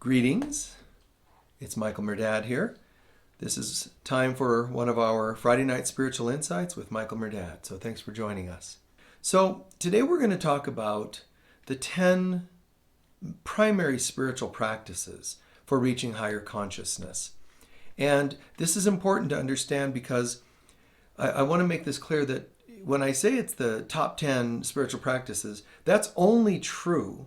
Greetings. It's Michael Mirdad here. This is time for one of our Friday night spiritual insights with Michael Mirdad. So thanks for joining us. So today we're going to talk about the 10 primary spiritual practices for reaching higher consciousness. And this is important to understand because I want to make this clear that when I say it's the top 10 spiritual practices, that's only true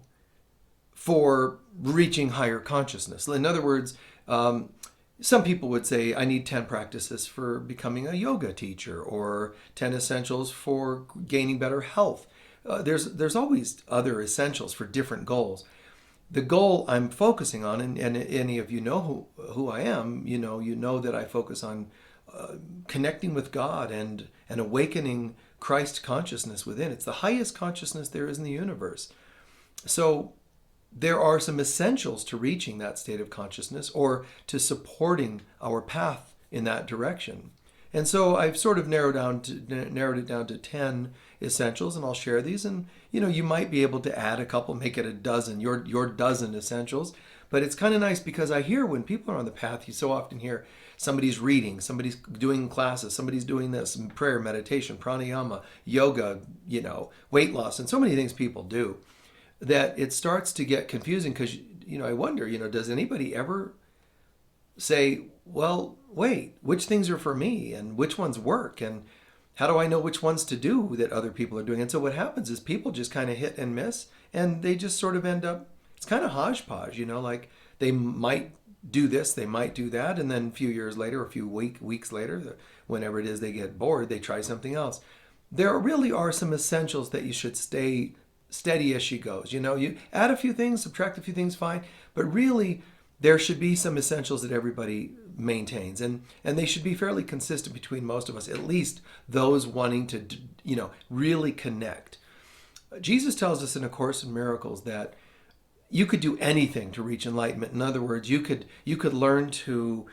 for reaching higher consciousness. In other words, some people would say, I need 10 practices for becoming a yoga teacher or 10 essentials for gaining better health. There's always other essentials for different goals. The goal I'm focusing on, and any of you know who I am, you know that I focus on connecting with God and awakening Christ consciousness within. It's the highest consciousness there is in the universe. So there are some essentials to reaching that state of consciousness or to supporting our path in that direction. And so I've sort of narrowed it down to 10 essentials, and I'll share these. And you might be able to add a couple, make it a dozen, your dozen essentials. But it's kind of nice because I hear when people are on the path, you so often hear somebody's reading, somebody's doing classes, somebody's doing this, prayer, meditation, pranayama, yoga, weight loss, and so many things people do, that it starts to get confusing because, I wonder, does anybody ever say, well, wait, which things are for me and which ones work? And how do I know which ones to do that other people are doing? And so what happens is people just kind of hit and miss, and they just sort of end up, it's kind of hodgepodge, like they might do this, they might do that, and then a few years later, a few weeks later, whenever it is they get bored, they try something else. There really are some essentials that you should stay steady as she goes. You add a few things, subtract a few things, fine. But really, there should be some essentials that everybody maintains. And they should be fairly consistent between most of us, at least those wanting to, really connect. Jesus tells us in A Course in Miracles that you could do anything to reach enlightenment. In other words, you could learn to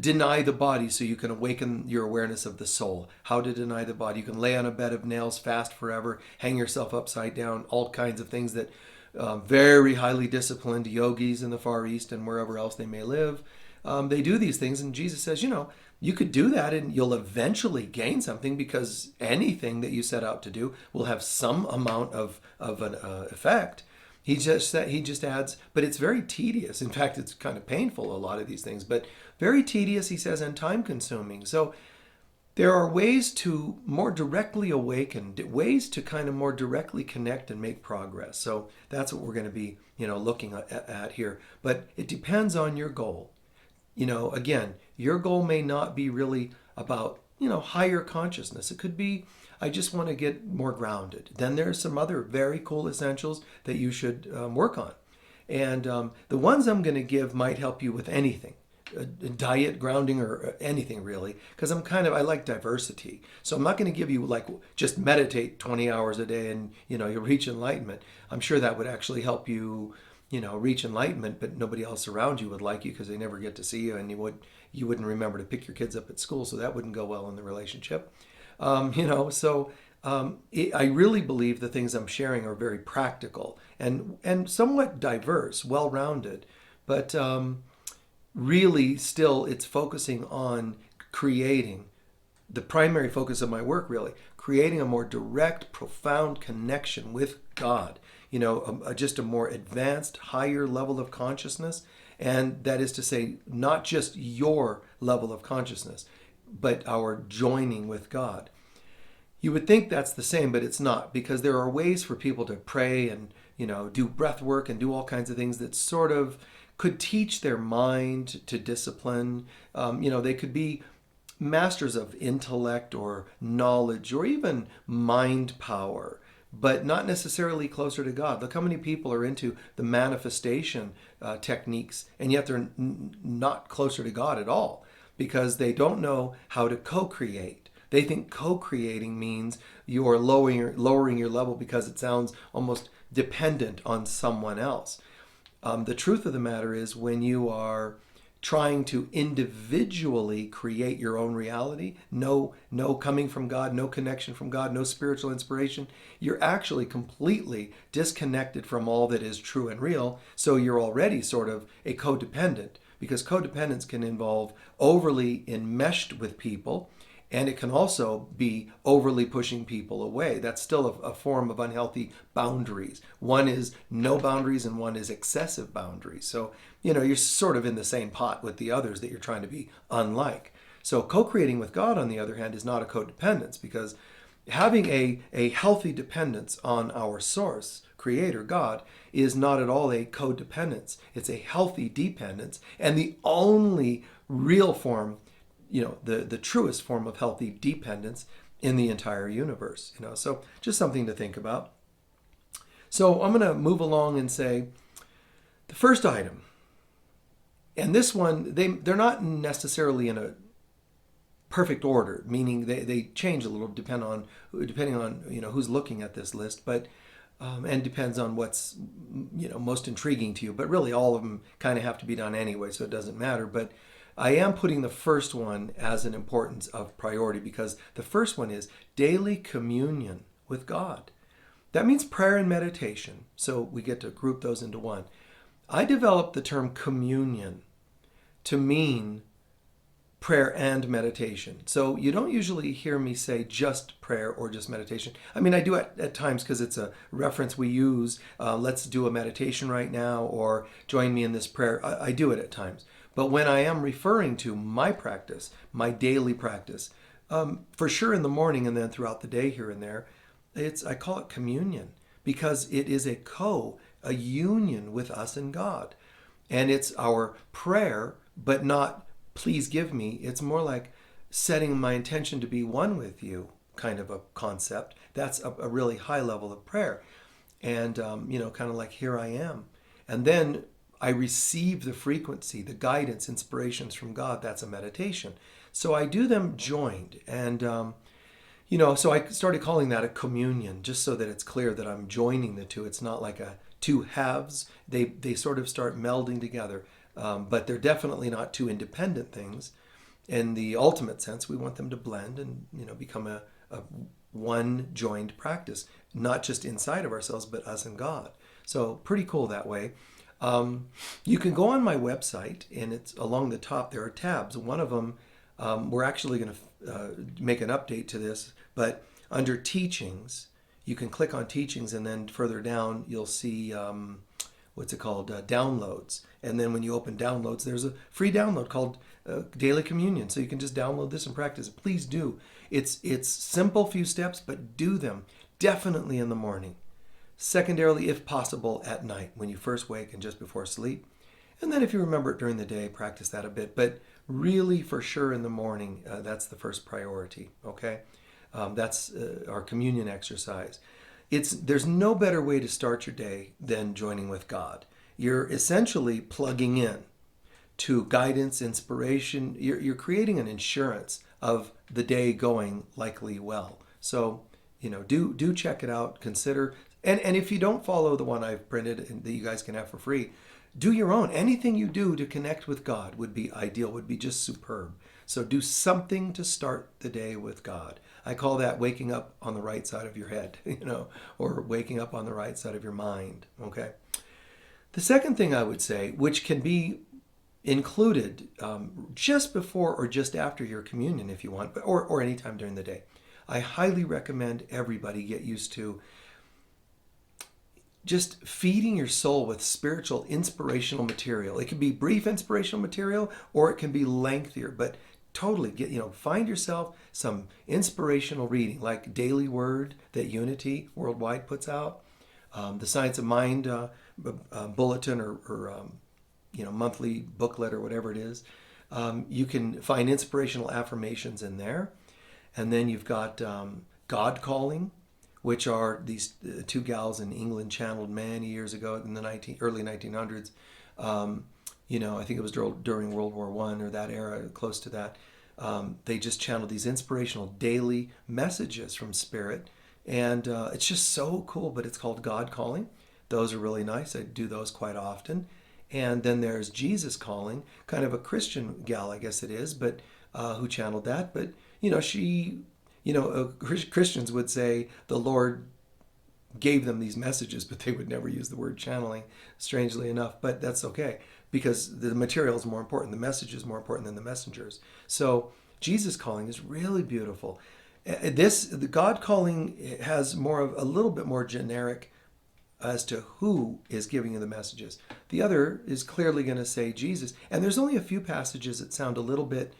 deny the body so you can awaken your awareness of the soul. How to deny the body. You can lay on a bed of nails, fast forever, hang yourself upside down, all kinds of things that very highly disciplined yogis in the Far East and wherever else they may live, they do these things. And Jesus says, you could do that and you'll eventually gain something because anything that you set out to do will have some amount of an effect. He just adds, but it's very tedious. In fact, it's kind of painful, a lot of these things, but very tedious, he says, and time consuming. So there are ways to more directly awaken, ways to kind of more directly connect and make progress. So that's what we're going to be, looking at here. But it depends on your goal. Again, your goal may not be really about, higher consciousness. It could be, I just want to get more grounded. Then there's some other very cool essentials that you should work on. And the ones I'm going to give might help you with anything. Diet, grounding, or anything really, because I like diversity. So I'm not going to give you just meditate 20 hours a day and you'll reach enlightenment. I'm sure that would actually help you reach enlightenment, but nobody else around you would like you because they never get to see you, and you wouldn't remember to pick your kids up at school, so that wouldn't go well in the relationship. I really believe the things I'm sharing are very practical and somewhat diverse, well-rounded, but really still it's focusing on creating, the primary focus of my work really, creating a more direct, profound connection with God, just a more advanced, higher level of consciousness. And that is to say, not just your level of consciousness, but our joining with God. You would think that's the same, but it's not, because there are ways for people to pray and, do breath work and do all kinds of things that sort of could teach their mind to discipline. They could be masters of intellect or knowledge or even mind power, but not necessarily closer to God. Look how many people are into the manifestation techniques, and yet they're not closer to God at all because they don't know how to co-create. They think co-creating means you're lowering your level because it sounds almost dependent on someone else. The truth of the matter is when you are trying to individually create your own reality, no coming from God, no connection from God, no spiritual inspiration, you're actually completely disconnected from all that is true and real. So you're already sort of a codependent, because codependence can involve overly enmeshed with people, and it can also be overly pushing people away. That's still a form of unhealthy boundaries. One is no boundaries and one is excessive boundaries. So, you're sort of in the same pot with the others that you're trying to be unlike. So co-creating with God, on the other hand, is not a codependence, because having a healthy dependence on our source, creator, God, is not at all a codependence. It's a healthy dependence, and the only real form, the truest form of healthy dependence in the entire universe. So just something to think about. So I'm going to move along and say the first item, and this one, they're not necessarily in a perfect order, meaning they change a little depending on who's looking at this list, but and depends on what's most intriguing to you. But really, all of them kind of have to be done anyway, so it doesn't matter. But I am putting the first one as an importance of priority, because the first one is daily communion with God. That means prayer and meditation. So we get to group those into one. I developed the term communion to mean prayer and meditation. So you don't usually hear me say just prayer or just meditation. I mean, I do at times, because it's a reference we use. Let's do a meditation right now, or join me in this prayer. I do it at times. But when I am referring to my practice, my daily practice, for sure in the morning and then throughout the day here and there, I call it communion, because it is a union with us and God. And it's our prayer, but not please give me. It's more like setting my intention to be one with you kind of a concept. That's a really high level of prayer. And, kind of like, here I am. And then I receive the frequency, the guidance, inspirations from God. That's a meditation. So I do them joined. And, so I started calling that a communion, just so that it's clear that I'm joining the two. It's not like two halves. They sort of start melding together. But they're definitely not two independent things. In the ultimate sense, we want them to blend and become a one joined practice, not just inside of ourselves, but us and God. So pretty cool that way. You can go on my website, and it's along the top. There are tabs. One of them, we're actually going to make an update to this, but under teachings, you can click on teachings, and then further down, you'll see what's it called? Downloads. And then when you open downloads, there's a free download called Daily Communion. So you can just download this and practice it. Please do. It's simple few steps, but do them definitely in the morning. Secondarily, if possible, at night when you first wake and just before sleep. And then if you remember it during the day, practice that a bit. But really, for sure, in the morning, that's the first priority. Okay? That's our communion exercise. There's no better way to start your day than joining with God. You're essentially plugging in to guidance, inspiration. You're creating an insurance of the day going likely well. So, do check it out. Consider, and if you don't follow the one I've printed and that you guys can have for free, do your own. Anything you do to connect with God would be ideal, would be just superb. So do something to start the day with God. I call that waking up on the right side of your head, or waking up on the right side of your mind, okay? The second thing I would say, which can be included just before or just after your communion if you want, or anytime during the day, I highly recommend everybody get used to just feeding your soul with spiritual inspirational material. It can be brief inspirational material, or it can be lengthier, but totally find yourself some inspirational reading, like Daily Word that Unity Worldwide puts out, the Science of Mind bulletin, or monthly booklet, or whatever it is. You can find inspirational affirmations in there. And then you've got God Calling, which are these two gals in England channeled many years ago in the early 1900s. I think it was during World War I or that era, close to that. They just channeled these inspirational daily messages from Spirit. And it's just so cool, but it's called God Calling. Those are really nice. I do those quite often. And then there's Jesus calling, kind of a Christian gal, I guess it is, but who channeled that. But, Christians would say the Lord gave them these messages, but they would never use the word channeling, strangely enough. But that's okay, because the material is more important. The message is more important than the messengers. So Jesus calling is really beautiful. The God calling has more of a little bit more generic as to who is giving you the messages. The other is clearly going to say Jesus. And there's only a few passages that sound a little bit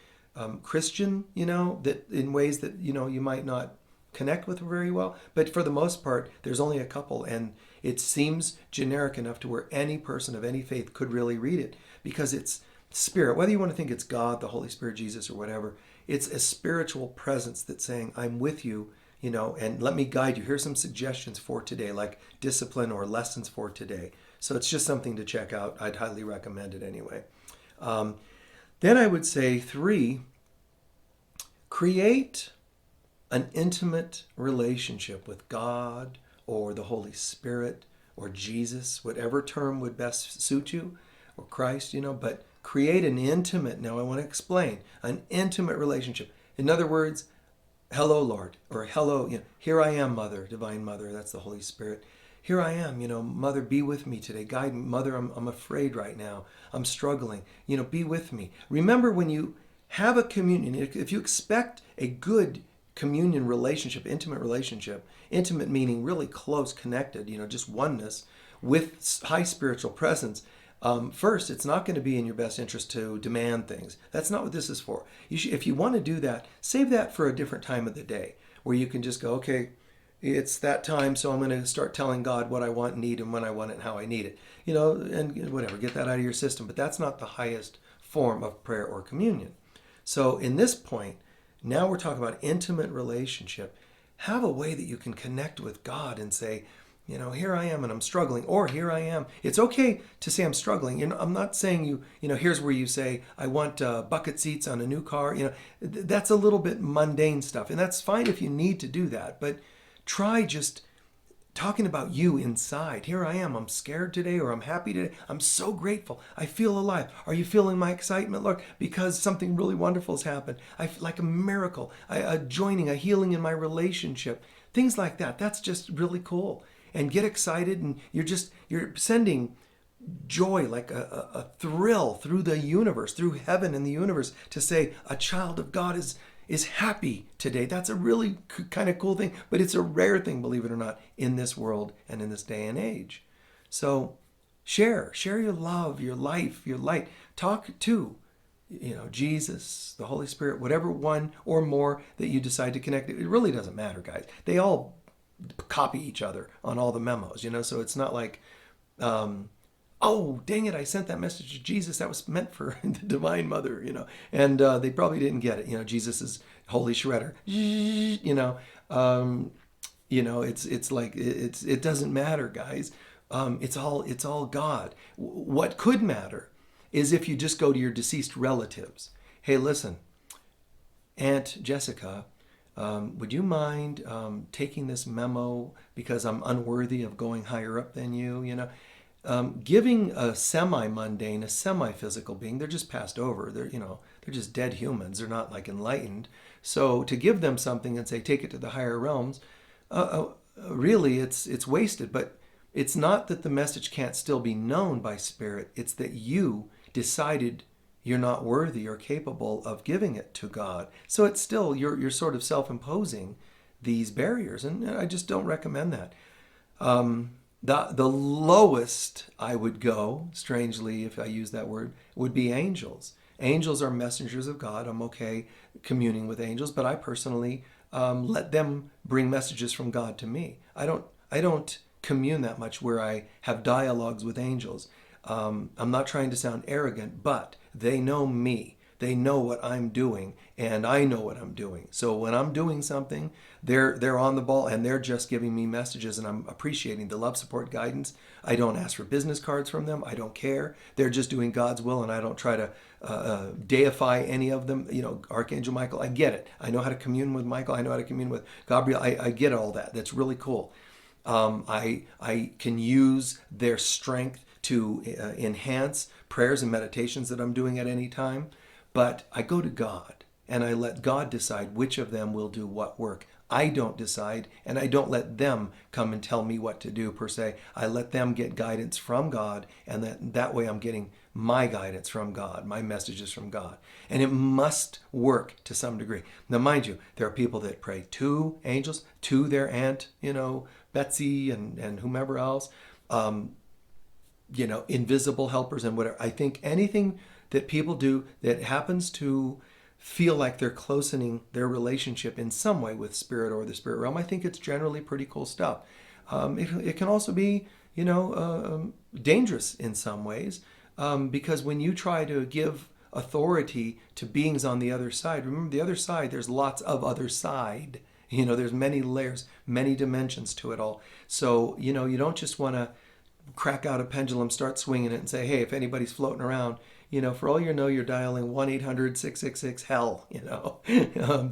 Christian, that in ways that, you might not connect with very well. But for the most part, there's only a couple. And it seems generic enough to where any person of any faith could really read it, because it's spirit. Whether you want to think it's God, the Holy Spirit, Jesus, or whatever, it's a spiritual presence that's saying, I'm with you, and let me guide you. Here's some suggestions for today, like discipline or lessons for today. So it's just something to check out. I'd highly recommend it anyway. Then I would say 3, create an intimate relationship with God or the Holy Spirit or Jesus, whatever term would best suit you, or Christ, but create an intimate, now I want to explain, an intimate relationship. In other words, hello, Lord, or hello, here I am, Mother, Divine Mother, that's the Holy Spirit. Here I am, Mother, be with me today. Guide me. Mother, I'm afraid right now. I'm struggling. Be with me. Remember, when you have a communion, if you expect a good communion relationship, intimate meaning really close, connected, just oneness with high spiritual presence, first, it's not going to be in your best interest to demand things. That's not what this is for. If you want to do that, save that for a different time of the day, where you can just go, okay, it's that time, so I'm going to start telling God what I want and need and when I want it and how I need it. And whatever, get that out of your system. But that's not the highest form of prayer or communion. So in this point, now we're talking about intimate relationship. Have a way that you can connect with God and say, here I am and I'm struggling, or here I am. It's okay to say I'm struggling. I'm not saying here's where you say, I want bucket seats on a new car. That's a little bit mundane stuff. And that's fine if you need to do that. But try just talking about you inside. Here I am. I'm scared today, or I'm happy today. I'm so grateful. I feel alive. Are you feeling my excitement, Lord? Because something really wonderful has happened. I feel like a miracle, a joining, a healing in my relationship. Things like that. That's just really cool. And get excited, and you're sending joy, like a thrill through the universe, through heaven and the universe, to say a child of God is happy today. That's a really kind of cool thing, but it's a rare thing, believe it or not, in this world and in this day and age. So share your love, your life, your light. Talk to Jesus, the Holy Spirit, whatever one or more that you decide to connect. It really doesn't matter, guys. They all copy each other on all the memos, so it's not like, oh, dang it, I sent that message to Jesus. That was meant for the Divine Mother, and they probably didn't get it. Jesus is holy shredder, it's like, it doesn't matter, guys. It's all God. What could matter is if you just go to your deceased relatives. Hey, listen, Aunt Jessica, would you mind taking this memo because I'm unworthy of going higher up than you? Giving a semi-mundane, a semi-physical being, they're just passed over. They're just dead humans. They're not like enlightened. So to give them something and say, take it to the higher realms, really it's wasted. But it's not that the message can't still be known by spirit. It's that you decided you're not worthy or capable of giving it to God. So it's still, you're sort of self-imposing these barriers, and I just don't recommend that. The lowest I would go, strangely, if I use that word, would be angels. Angels are messengers of God. I'm okay communing with angels, but I personally let them bring messages from God to me. I don't commune that much where I have dialogues with angels. I'm not trying to sound arrogant, but they know me. They know what I'm doing, and I know what I'm doing. So when I'm doing something, they're on the ball, and they're just giving me messages, and I'm appreciating the love, support, guidance. I don't ask for business cards from them. I don't care. They're just doing God's will, and I don't try to deify any of them. Archangel Michael, I get it. I know how to commune with Michael. I know how to commune with Gabriel. I get all that. That's really cool. I can use their strength to enhance prayers and meditations that I'm doing at any time. But I go to God and I let God decide which of them will do what work. I don't decide, and I don't let them come and tell me what to do per se. I let them get guidance from God, and that way I'm getting my guidance from God, my messages from God. And it must work to some degree. Now, mind you, there are people that pray to angels, to their aunt, Betsy and whomever else, invisible helpers and whatever. I think anything that people do that happens to feel like they're closening their relationship in some way with spirit or the spirit realm, I think it's generally pretty cool stuff. It can also be, dangerous in some ways, because when you try to give authority to beings on the other side, remember the other side, there's lots of other side. There's many layers, many dimensions to it all. So, you don't just want to crack out a pendulum, start swinging it and say, hey, if anybody's floating around, for all you know, you're dialing 1-800-666-HELL,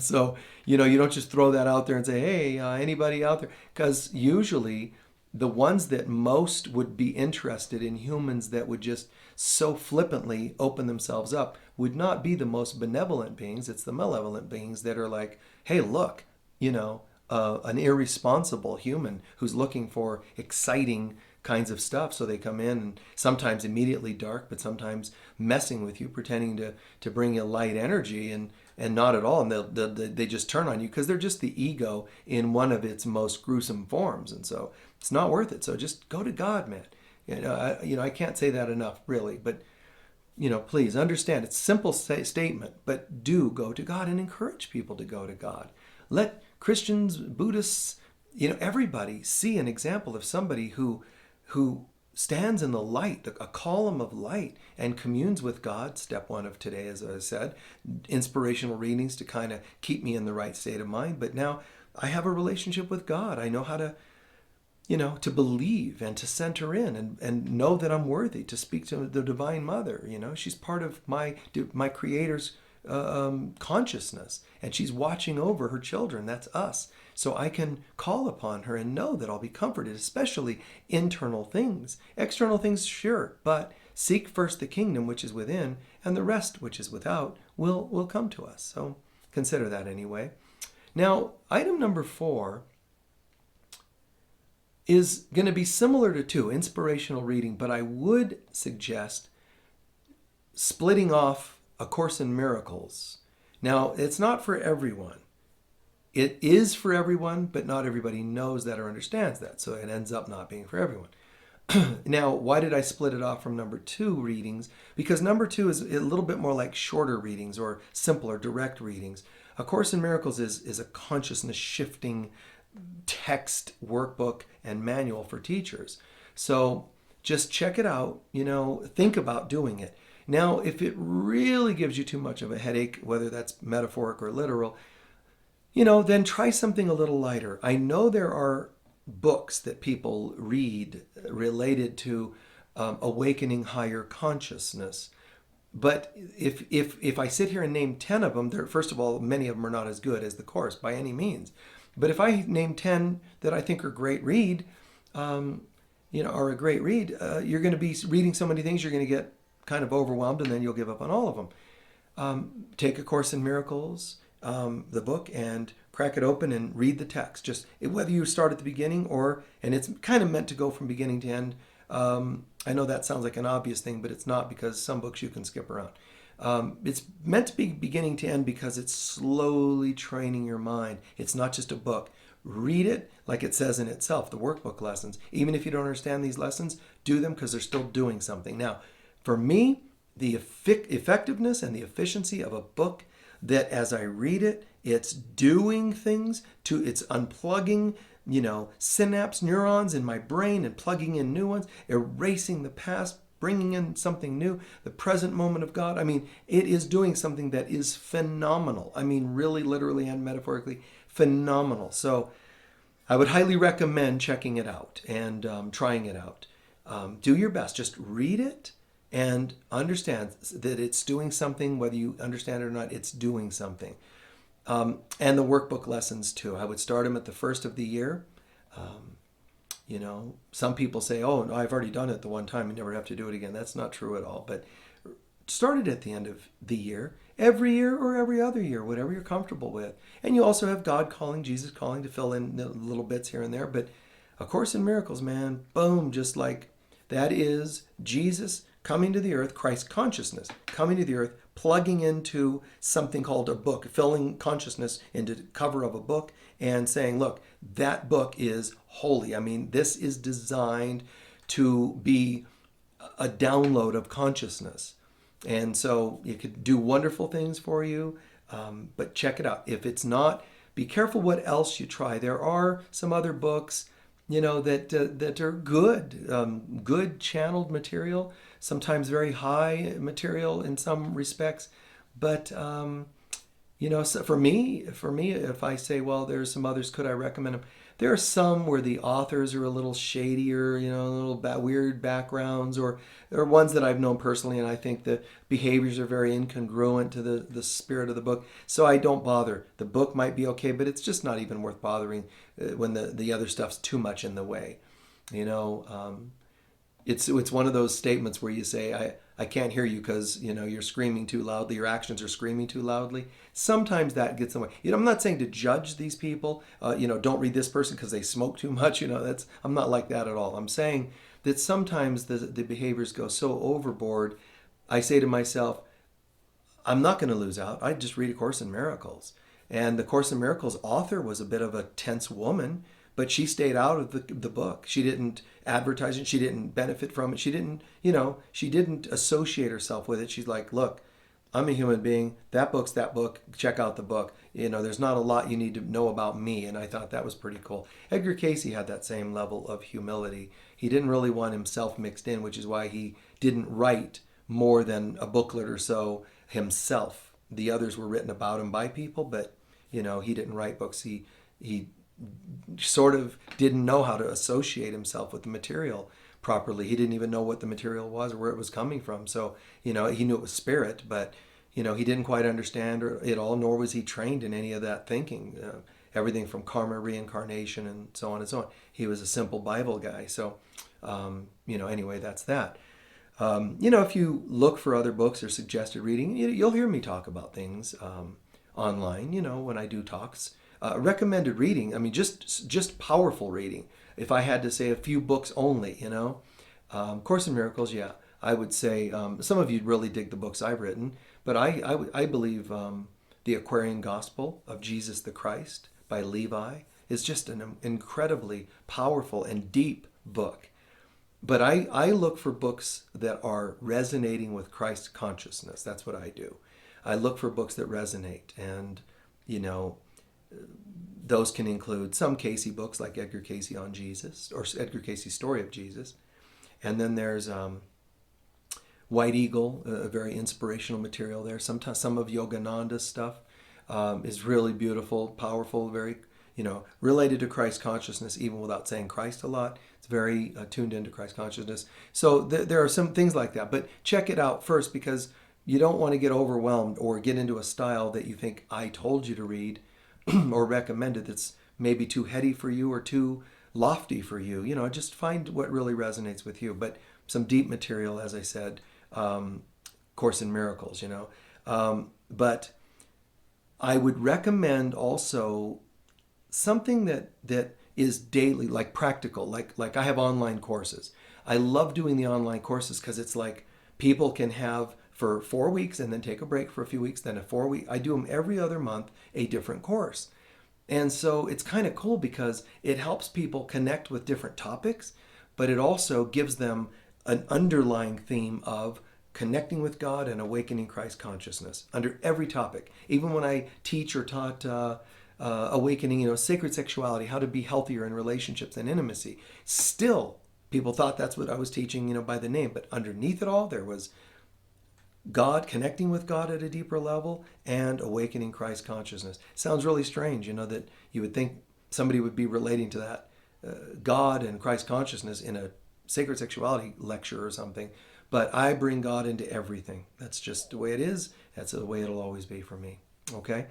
So, you don't just throw that out there and say, hey, anybody out there? Because usually the ones that most would be interested in humans that would just so flippantly open themselves up would not be the most benevolent beings. It's the malevolent beings that are like, hey, look, an irresponsible human who's looking for exciting kinds of stuff. So they come in and sometimes immediately dark, but sometimes messing with you, pretending to bring you light energy and not at all. And they just turn on you because they're just the ego in one of its most gruesome forms. And so it's not worth it. So just go to God, man. I can't say that enough, really. But, please understand, it's a simple statement, but do go to God and encourage people to go to God. Let Christians, Buddhists, everybody see an example of somebody who stands in the light, a column of light, and communes with God. Step one of today, as I said, inspirational readings to kind of keep me in the right state of mind. But now I have a relationship with God. I know how to, to believe and to center in and know that I'm worthy to speak to the Divine Mother. She's part of my Creator's consciousness, and she's watching over her children. That's us. So I can call upon her and know that I'll be comforted, especially internal things. External things, sure, but seek first the kingdom which is within, and the rest which is without will come to us. So consider that anyway. Now, item number 4 is going to be similar to 2, inspirational reading, but I would suggest splitting off A Course in Miracles. Now, it's not for everyone. It is for everyone, but not everybody knows that or understands that. So it ends up not being for everyone. Now, why did I split it off from number 2 readings? Because number 2 is a little bit more like shorter readings or simpler, direct readings. A Course in Miracles is a consciousness shifting text workbook and manual for teachers. So just check it out, think about doing it. Now, if it really gives you too much of a headache, whether that's metaphoric or literal, then try something a little lighter. I know there are books that people read related to awakening higher consciousness. But if I sit here and name 10 of them, first of all, many of them are not as good as the Course by any means. But if I name 10 that I think are great read, are a great read, you're going to be reading so many things, you're going to get kind of overwhelmed, and then you'll give up on all of them. Take A Course in Miracles, the book, and crack it open and read the text. Just whether you start at the beginning and it's kind of meant to go from beginning to end. I know that sounds like an obvious thing, but it's not, because some books you can skip around. It's meant to be beginning to end because it's slowly training your mind. It's not just a book. Read it like it says in itself, the workbook lessons. Even if you don't understand these lessons, do them because they're still doing something. Now, for me, the effectiveness and the efficiency of a book that as I read it, it's doing things it's unplugging, synapse neurons in my brain and plugging in new ones, erasing the past, bringing in something new, the present moment of God. I mean, it is doing something that is phenomenal. I mean, really, literally and metaphorically phenomenal. So I would highly recommend checking it out and trying it out. Do your best. Just read it and understand that it's doing something, whether you understand it or not, it's doing something. And the workbook lessons too. I would start them at the first of the year. Some people say, oh, no, I've already done it the one time, you never have to do it again. That's not true at all. But start it at the end of the year, every year or every other year, whatever you're comfortable with. And you also have God calling, Jesus calling to fill in the little bits here and there. But A Course in Miracles, man, boom, just like that is Jesus coming to the earth, Christ consciousness coming to the earth, plugging into something called a book, filling consciousness into the cover of a book and saying, look, that book is holy. I mean, this is designed to be a download of consciousness. And so it could do wonderful things for you, but check it out. If it's not, be careful what else you try. There are some other books, that are good, good channeled material, sometimes very high material in some respects. But so for me, if I say, well, there's some others, could I recommend them? There are some where the authors are a little shadier, a little weird backgrounds, or ones that I've known personally, and I think the behaviors are very incongruent to the spirit of the book. So I don't bother. The book might be okay, but it's just not even worth bothering when the other stuff's too much in the way. It's one of those statements where you say, I can't hear you because you're screaming too loudly, your actions are screaming too loudly. Sometimes that gets in the way. I'm not saying to judge these people. Don't read this person because they smoke too much. I'm not like that at all. I'm saying that sometimes the behaviors go so overboard. I say to myself, I'm not going to lose out. I just read A Course in Miracles. And the Course in Miracles author was a bit of a tense woman, but she stayed out of the book. She didn't advertise it. She didn't benefit from it. She didn't associate herself with it. She's like, look, I'm a human being. That book's that book. Check out the book. There's not a lot you need to know about me. And I thought that was pretty cool. Edgar Cayce had that same level of humility. He didn't really want himself mixed in, which is why he didn't write more than a booklet or so himself. The others were written about him by people, but he didn't write books. He sort of didn't know how to associate himself with the material properly. He didn't even know what the material was or where it was coming from. So, he knew it was spirit, but, he didn't quite understand it all, nor was he trained in any of that thinking. Everything from karma, reincarnation, and so on and so on. He was a simple Bible guy. So, anyway, that's that. If you look for other books or suggested reading, you'll hear me talk about things online, when I do talks. Recommended reading, I mean, just powerful reading. If I had to say a few books only, Course in Miracles, yeah, I would say some of you really dig the books I've written, but I believe The Aquarian Gospel of Jesus the Christ by Levi is just an incredibly powerful and deep book. But I look for books that are resonating with Christ consciousness. That's what I do. I look for books that resonate, and those can include some Cayce books like Edgar Cayce on Jesus, or Edgar Cayce's Story of Jesus. And then there's White Eagle, a very inspirational material there. Sometimes some of Yogananda's stuff is really beautiful, powerful, very, related to Christ consciousness, even without saying Christ a lot. It's very tuned into Christ consciousness. So there are some things like that. But check it out first, because you don't want to get overwhelmed or get into a style that you think I told you to read or recommended that's maybe too heady for you or too lofty for you. Just find what really resonates with you. But some deep material, as I said, Course in Miracles, but I would recommend also something that is daily, like practical, like I have online courses. I love doing the online courses because it's like people can have for 4 weeks and then take a break for a few weeks, then a 4 week. I do them every other month, a different course. And so it's kind of cool because it helps people connect with different topics, but it also gives them an underlying theme of connecting with God and awakening Christ consciousness under every topic. Even when I teach or taught awakening, sacred sexuality, how to be healthier in relationships and intimacy, still people thought that's what I was teaching, by the name. But underneath it all, there was God, connecting with God at a deeper level, and awakening Christ consciousness. Sounds really strange, that you would think somebody would be relating to that God and Christ consciousness in a sacred sexuality lecture or something. But I bring God into everything. That's just the way it is. That's the way it'll always be for me. Okay?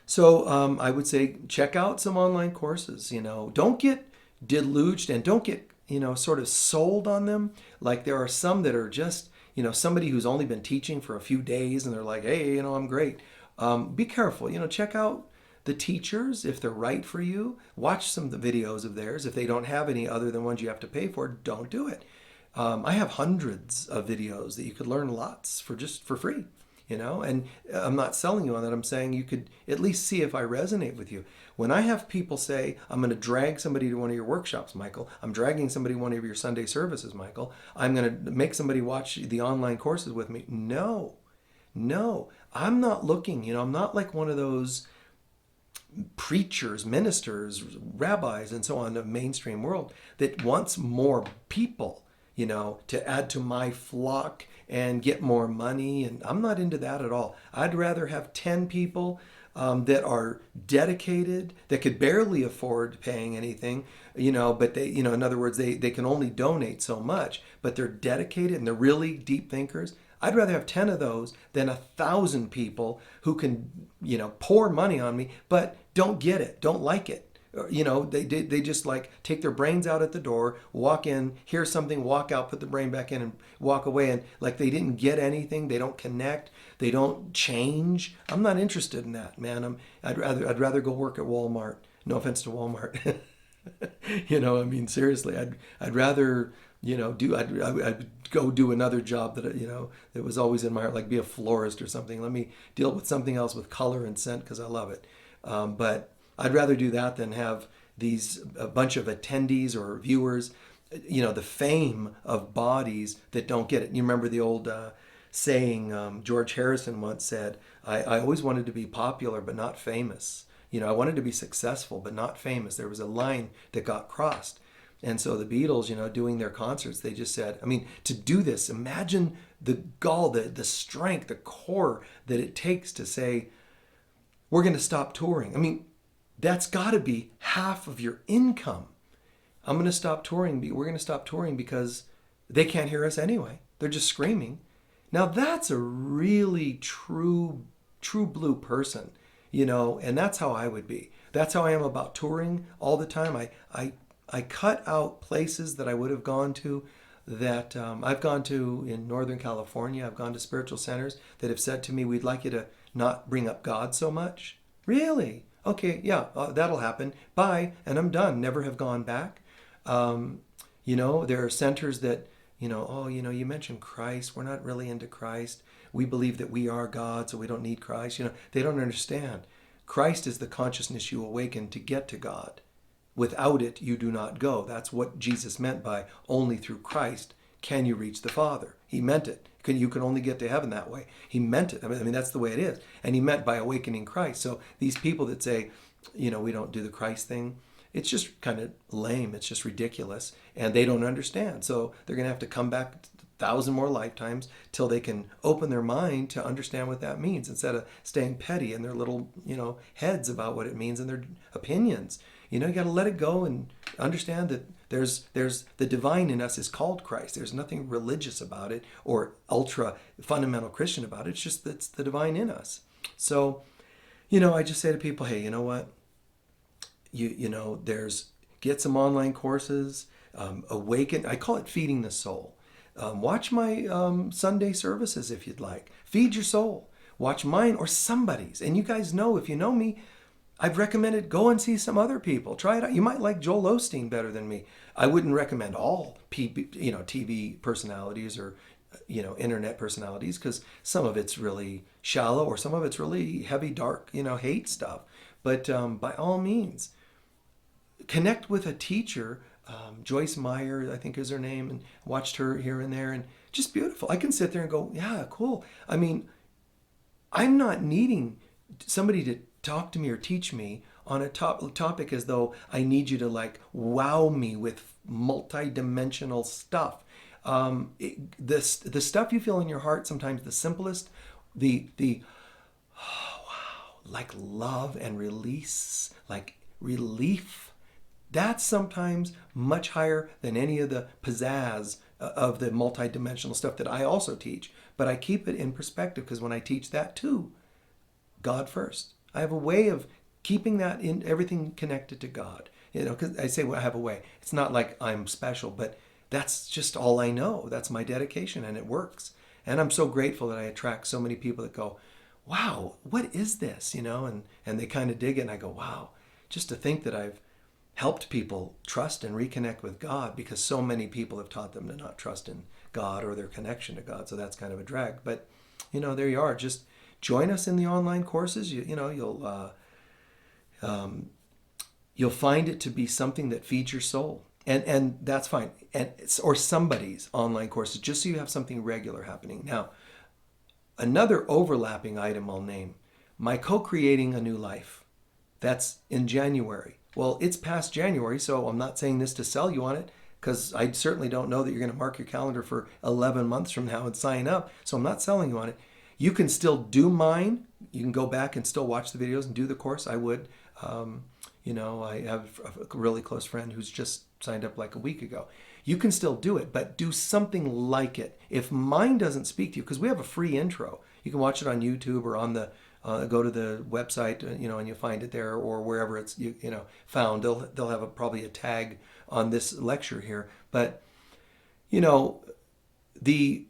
So I would say check out some online courses. Don't get deluged and don't get, sort of sold on them. Like there are some that are just, somebody who's only been teaching for a few days and they're like, hey, I'm great. Be careful, check out the teachers if they're right for you. Watch some of the videos of theirs. If they don't have any other than ones you have to pay for, don't do it. I have hundreds of videos that you could learn lots for just for free, and I'm not selling you on that. I'm saying you could at least see if I resonate with you. When I have people say, I'm going to drag somebody to one of your workshops, Michael, I'm dragging somebody to one of your Sunday services, Michael, I'm going to make somebody watch the online courses with me. No, I'm not looking, I'm not like one of those preachers, ministers, rabbis, and so on, the mainstream world that wants more people, to add to my flock and get more money. And I'm not into that at all. I'd rather have 10 people that are dedicated, that could barely afford paying anything, but they, in other words, they can only donate so much, but they're dedicated and they're really deep thinkers. I'd rather have 10 of those than 1,000 people who can, pour money on me, but don't get it, don't like it. They just like take their brains out at the door, walk in, hear something, walk out, put the brain back in and walk away. And like they didn't get anything, they don't connect, they don't change. I'm not interested in that, man. I'd rather go work at Walmart. No offense to Walmart. Seriously, I'd rather, I'd go do another job that was always in my heart, like be a florist or something. Let me deal with something else with color and scent because I love it. But I'd rather do that than have a bunch of attendees or viewers, the fame of bodies that don't get it. You remember the old saying, George Harrison once said, I always wanted to be popular but not famous. I wanted to be successful but not famous. There was a line that got crossed. And so the Beatles, doing their concerts, they just said, to do this, imagine the gall, the strength, the core that it takes to say, we're going to stop touring. That's got to be half of your income. I'm going to stop touring. We're going to stop touring because they can't hear us anyway. They're just screaming. Now that's a really true blue person, and that's how I would be. That's how I am about touring all the time. I cut out places that I would have gone to that I've gone to in Northern California. I've gone to spiritual centers that have said to me, we'd like you to not bring up God so much. Really? Okay, yeah, that'll happen. Bye, and I'm done. Never have gone back. There are centers that, you mentioned Christ. We're not really into Christ. We believe that we are God, so we don't need Christ. They don't understand. Christ is the consciousness you awaken to get to God. Without it, you do not go. That's what Jesus meant by only through Christ can you reach the Father. He meant it. You can only get to heaven that way. He meant it. That's the way it is. And he meant by awakening Christ. So these people that say, we don't do the Christ thing, it's just kind of lame. It's just ridiculous. And they don't understand. So they're going to have to come back 1,000 more lifetimes till they can open their mind to understand what that means instead of staying petty in their little, heads about what it means and their opinions. You got to let it go and understand that there's the divine in us is called Christ. There's nothing religious about it or ultra fundamental Christian about it. It's just that's the divine in us. So, I just say to people, hey, you know what? Get some online courses, awaken. I call it feeding the soul. Watch my Sunday services if you'd like. Feed your soul. Watch mine or somebody's. And you guys know, if you know me, I've recommended go and see some other people. Try it out. You might like Joel Osteen better than me. I wouldn't recommend all TV personalities or internet personalities because some of it's really shallow or some of it's really heavy, dark, hate stuff. But by all means, connect with a teacher. Joyce Meyer, I think is her name, and watched her here and there, and just beautiful. I can sit there and go, yeah, cool. I'm not needing somebody to talk to me or teach me on a topic as though I need you to like wow me with multi-dimensional stuff. The stuff you feel in your heart, sometimes the simplest, the oh, wow, like love and release, like relief, that's sometimes much higher than any of the pizzazz of the multi-dimensional stuff that I also teach. But I keep it in perspective because when I teach that too, God first. I have a way of keeping that in everything connected to God. because I say, well, I have a way. It's not like I'm special, but that's just all I know. That's my dedication, and it works. And I'm so grateful that I attract so many people that go, wow, what is this? And they kind of dig it, and I go, wow, just to think that I've helped people trust and reconnect with God, because so many people have taught them to not trust in God or their connection to God. So that's kind of a drag. But, there you are. Just join us in the online courses. You'll find it to be something that feeds your soul. And that's fine. Or somebody's online courses, just so you have something regular happening. Now, another overlapping item I'll name, my co-creating a new life. That's in January. Well, it's past January, so I'm not saying this to sell you on it, because I certainly don't know that you're going to mark your calendar for 11 months from now and sign up. So I'm not selling you on it. You can still do mine. You can go back and still watch the videos and do the course. I would. I have a really close friend who's just signed up like a week ago. You can still do it, but do something like it. If mine doesn't speak to you, because we have a free intro, you can watch it on YouTube or on the go to the website, and you'll find it there, or wherever it's found. They'll have probably a tag on this lecture here. But the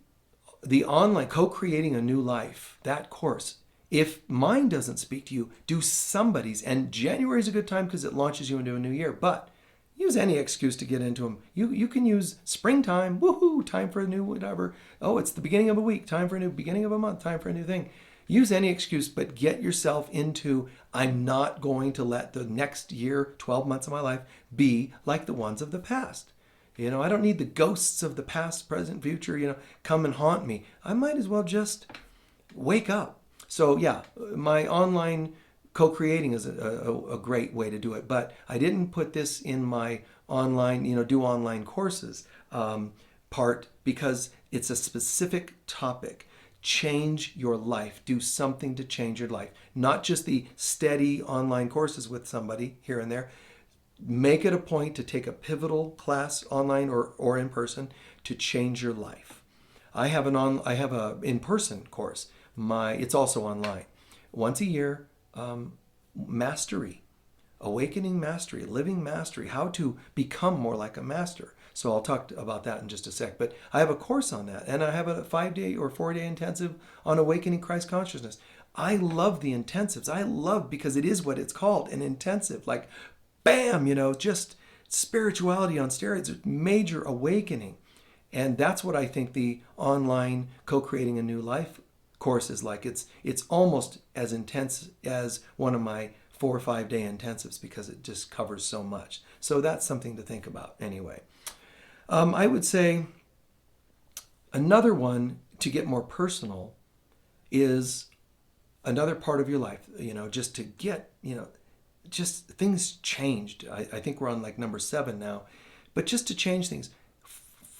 online co-creating a new life, that course, if mine doesn't speak to you, do somebody's. And January is a good time because it launches you into a new year. But use any excuse to get into them. You can use springtime, woohoo, time for a new whatever. Oh, it's the beginning of a week, time for a new beginning of a month, time for a new thing. Use any excuse, but get yourself into, I'm not going to let the next year, 12 months of my life be like the ones of the past. I don't need the ghosts of the past, present, future, come and haunt me. I might as well just wake up. So yeah, my online co-creating is a great way to do it. But I didn't put this in my online, do online courses part, because it's a specific topic. Change your life. Do something to change your life. Not just the steady online courses with somebody here and there. Make it a point to take a pivotal class online or in person to change your life. I have a in-person course. It's also online. Once a year, mastery, awakening mastery, living mastery, how to become more like a master. So I'll talk about that in just a sec. But I have a course on that, and I have a 5-day or 4-day intensive on awakening Christ consciousness. I love the intensives. I love, because it is what it's called, an intensive. Like, bam, just spirituality on steroids, major awakening. And that's what I think the online co-creating a new life course is like. It's almost as intense as one of my 4 or 5-day intensives, because it just covers so much. So that's something to think about anyway. I would say another one to get more personal is another part of your life, just to get, just things changed. I think we're on like number 7 now, but just to change things,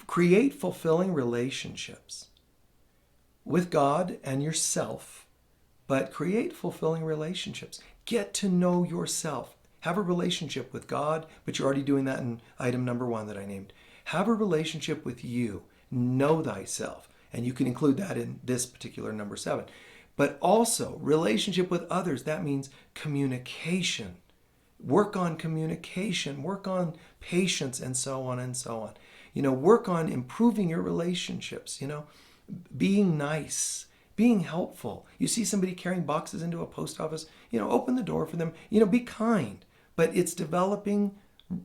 create fulfilling relationships with God and yourself, but create fulfilling relationships. Get to know yourself. Have a relationship with God, but you're already doing that in item number 1 that I named. Have a relationship with you. Know thyself. And you can include that in this particular number 7. But also relationship with others. That means communication. Work on communication. Work on patience, and so on and so on. Work on improving your relationships. Being nice, being helpful. You see somebody carrying boxes into a post office, open the door for them. Be kind. But it's developing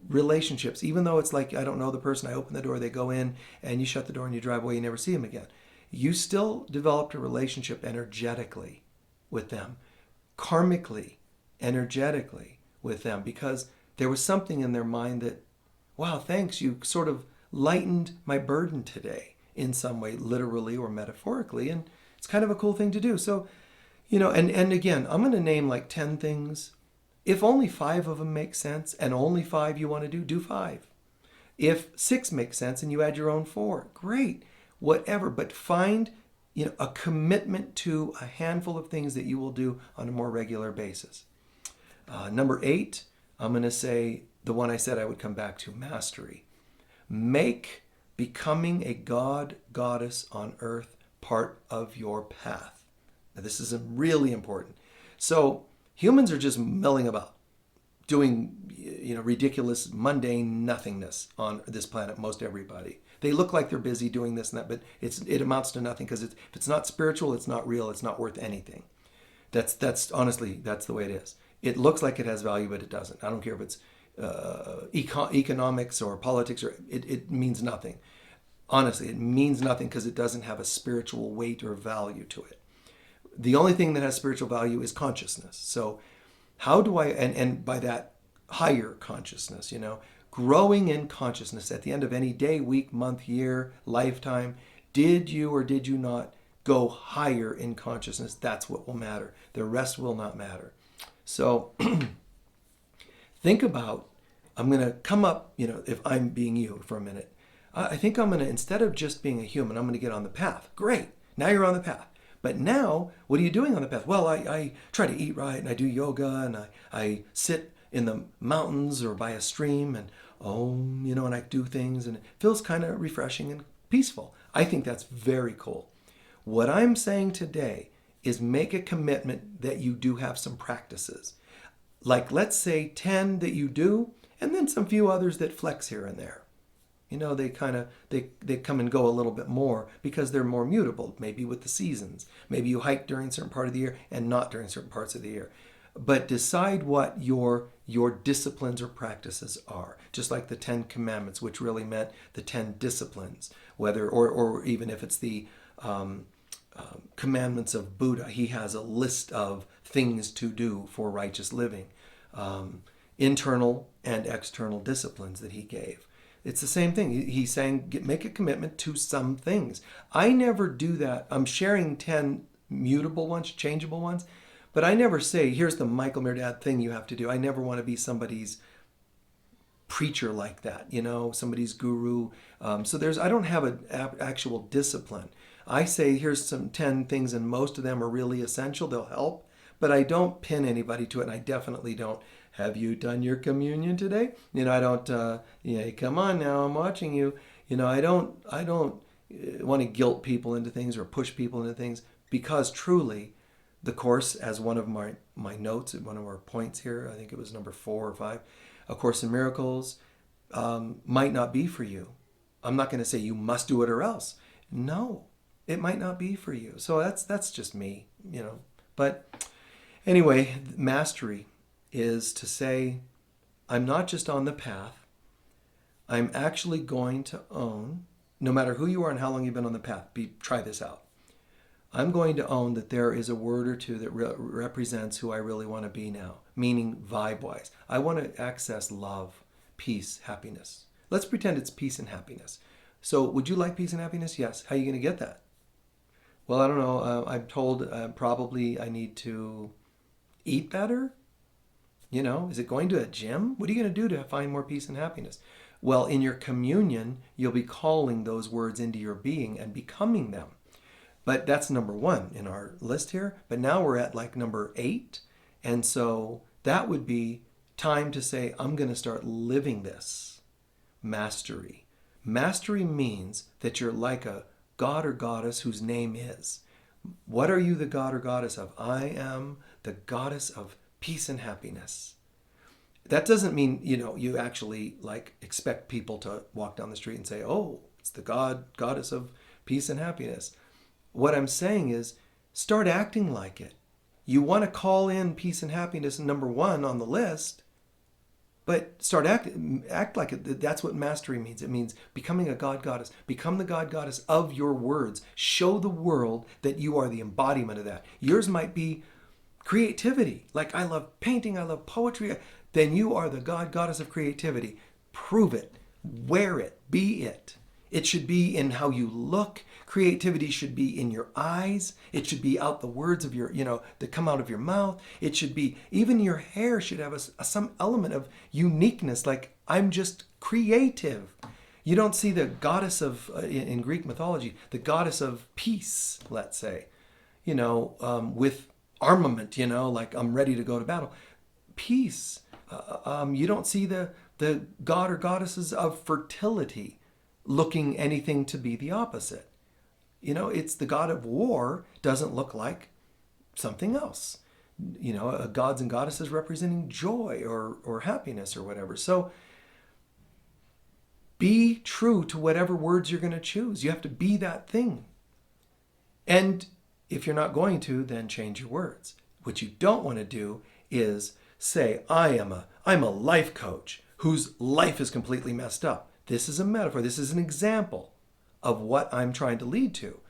relationships. Even though it's like, I don't know the person, I open the door, they go in, and you shut the door and you drive away, you never see them again. You still developed a relationship energetically with them, karmically, energetically with them, because there was something in their mind that, wow, thanks, you sort of lightened my burden today in some way, literally or metaphorically, and it's kind of a cool thing to do. So, and again, I'm going to name like 10 things. If only 5 of them make sense, and only 5 you want to do 5. If 6 makes sense and you add your own 4, great. Whatever, but find a commitment to a handful of things that you will do on a more regular basis. Number 8, I'm going to say the one I said I would come back to, mastery. Make becoming a god, goddess on earth part of your path. Now, this is really important. So humans are just milling about, doing, ridiculous, mundane nothingness on this planet, most everybody. They look like they're busy doing this and that, but it amounts to nothing, because if it's not spiritual, it's not real, it's not worth anything. That's honestly, that's the way it is. It looks like it has value, but it doesn't. I don't care if it's economics or politics, or it means nothing. Honestly, it means nothing because it doesn't have a spiritual weight or value to it. The only thing that has spiritual value is consciousness. So how do I, and by that, higher consciousness, growing in consciousness at the end of any day, week, month, year, lifetime, did you or did you not go higher in consciousness? That's what will matter. The rest will not matter. So think about, I'm going to come up, if I'm being you for a minute, I think I'm going to, instead of just being a human, I'm going to get on the path. Great. Now you're on the path. But now, what are you doing on the path? Well, I try to eat right, and I do yoga, and I sit in the mountains or by a stream, and and I do things, and it feels kind of refreshing and peaceful. I think that's very cool. What I'm saying today is make a commitment that you do have some practices. Like, let's say 10 that you do, and then some few others that flex here and there. They come and go a little bit more because they're more mutable, maybe with the seasons. Maybe you hike during a certain part of the year and not during certain parts of the year. But decide what your disciplines or practices are. Just like the 10 Commandments, which really meant the 10 disciplines, whether or even if it's the commandments of Buddha, he has a list of things to do for righteous living, internal and external disciplines that he gave. It's the same thing. He's saying, make a commitment to some things. I never do that. I'm sharing 10 mutable ones, changeable ones, but I never say, here's the Michael Mirdad thing you have to do. I never want to be somebody's preacher like that, somebody's guru. So I don't have an actual discipline. I say, here's some 10 things, and most of them are really essential. They'll help, but I don't pin anybody to it, and I definitely don't. Have you done your communion today? I don't, come on now, I'm watching you. I don't want to guilt people into things or push people into things, because truly the Course, as one of my notes, one of our points here, I think it was number 4 or 5, A Course in Miracles, might not be for you. I'm not going to say you must do it or else. No, it might not be for you. So that's just me, But anyway, mastery is to say, I'm not just on the path, I'm actually going to own, no matter who you are and how long you've been on the path, try this out. I'm going to own that there is a word or two that represents who I really want to be now, meaning vibe-wise. I want to access love, peace, happiness. Let's pretend it's peace and happiness. So would you like peace and happiness? Yes. How are you going to get that? Well, I don't know. I'm told probably I need to eat better. Is it going to a gym? What are you going to do to find more peace and happiness? Well, in your communion, you'll be calling those words into your being and becoming them. But that's number 1 in our list here. But now we're at like number 8. And so that would be time to say, I'm going to start living this. Mastery. Mastery means that you're like a god or goddess whose name is. What are you the god or goddess of? I am the goddess of peace and happiness. That doesn't mean, you actually expect people to walk down the street and say, oh, it's the goddess of peace and happiness. What I'm saying is, start acting like it. You want to call in peace and happiness number 1 on the list, but act like it. That's what mastery means. It means becoming a god goddess. Become the god goddess of your words. Show the world that you are the embodiment of that. Yours might be creativity. Like, I love painting, I love poetry. Then you are the god goddess of creativity. Prove it. Wear it. Be it. It should be in how you look. Creativity should be in your eyes. It should be out the words of your, that come out of your mouth. It should be, even your hair should have some element of uniqueness. Like, I'm just creative. You don't see the goddess of, in Greek mythology, the goddess of peace, let's say, with armament, like I'm ready to go to battle. Peace. You don't see the god or goddesses of fertility looking anything to be the opposite. It's the god of war doesn't look like something else. gods and goddesses representing joy or happiness or whatever. So be true to whatever words you're going to choose. You have to be that thing. And if you're not going to, then change your words. What you don't want to do is say, I'm a life coach whose life is completely messed up. This is a metaphor. This is an example of what I'm trying to lead to.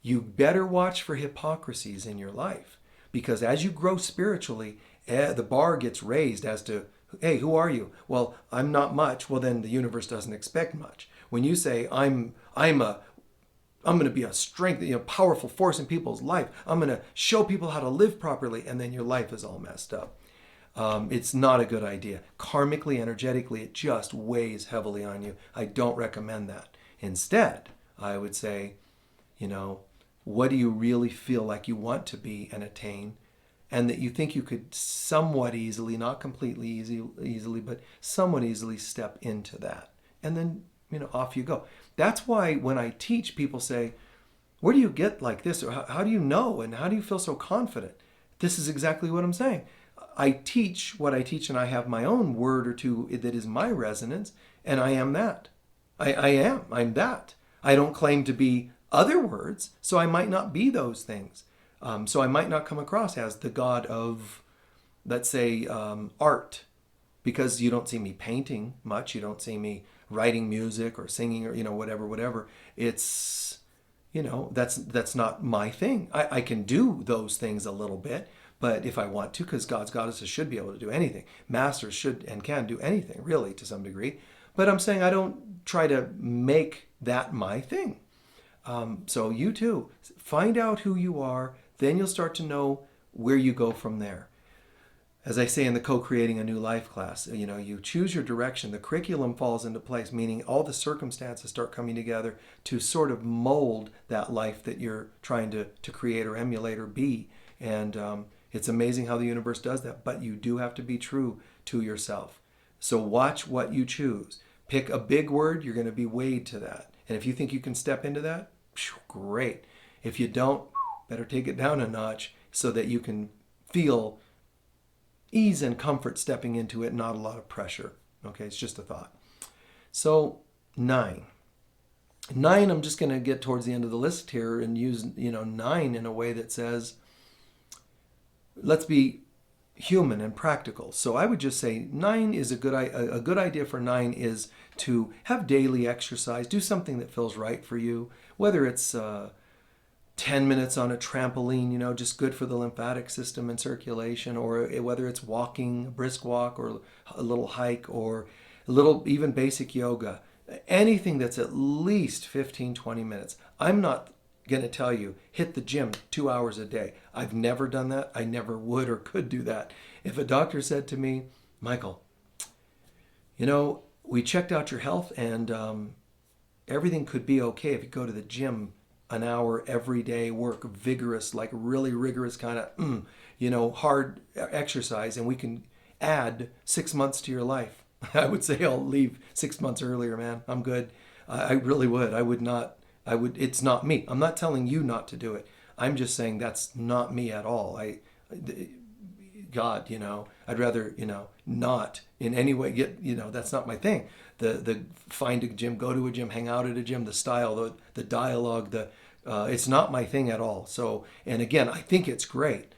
You better watch for hypocrisies in your life, because as you grow spiritually, the bar gets raised as to, hey, who are you? Well, I'm not much. Well, then the universe doesn't expect much. When you say I'm going to be a strength, powerful force in people's life, I'm going to show people how to live properly, and then your life is all messed up. It's not a good idea. Karmically, energetically, it just weighs heavily on you. I don't recommend that. Instead, I would say, what do you really feel like you want to be and attain, and that you think you could somewhat easily, not completely easily, but somewhat easily step into that. And then, off you go. That's why when I teach, people say, where do you get like this? Or how do you know? And how do you feel so confident? This is exactly what I'm saying. I teach what I teach, and I have my own word or two that is my resonance, and I am that. I'm that. I don't claim to be other words, so I might not be those things. So I might not come across as the god of, let's say, art, because you don't see me painting much. You don't see me writing music or singing or, whatever. It's, that's not my thing. I can do those things a little bit, but if I want to, because gods, goddesses should be able to do anything. Masters should and can do anything, really, to some degree. But I'm saying I don't try to make that my thing. So you too, find out who you are, then you'll start to know where you go from there. As I say in the Co-Creating a New Life class, you choose your direction, the curriculum falls into place, meaning all the circumstances start coming together to sort of mold that life that you're trying to create or emulate or be. And it's amazing how the universe does that, but you do have to be true to yourself. So watch what you choose. Pick a big word, you're going to be weighed to that. And if you think you can step into that, great. If you don't, better take it down a notch so that you can feel ease and comfort stepping into it, not a lot of pressure. Okay, it's just a thought. So 9. 9, I'm just going to get towards the end of the list here and use 9 in a way that says, let's be human and practical. So I would just say 9 is a good idea for 9 is to have daily exercise. Do something that feels right for you, whether it's 10 minutes on a trampoline, just good for the lymphatic system and circulation, or whether it's walking, a brisk walk, or a little hike, or a little even basic yoga. Anything that's at least 15, 20 minutes. I'm not going to tell you, hit the gym 2 hours a day. I've never done that. I never would or could do that. If a doctor said to me, Michael, we checked out your health and everything could be okay if you go to the gym an hour every day, work vigorous, like really rigorous kind of, hard exercise, and we can add 6 months to your life. I would say I'll leave 6 months earlier, man. I'm good. I really would. I would not. It's not me. I'm not telling you not to do it. I'm just saying that's not me at all. God, I'd rather, not in any way get, that's not my thing. The find a gym, go to a gym, hang out at a gym, the style, the dialogue, it's not my thing at all. So, and again, I think it's great,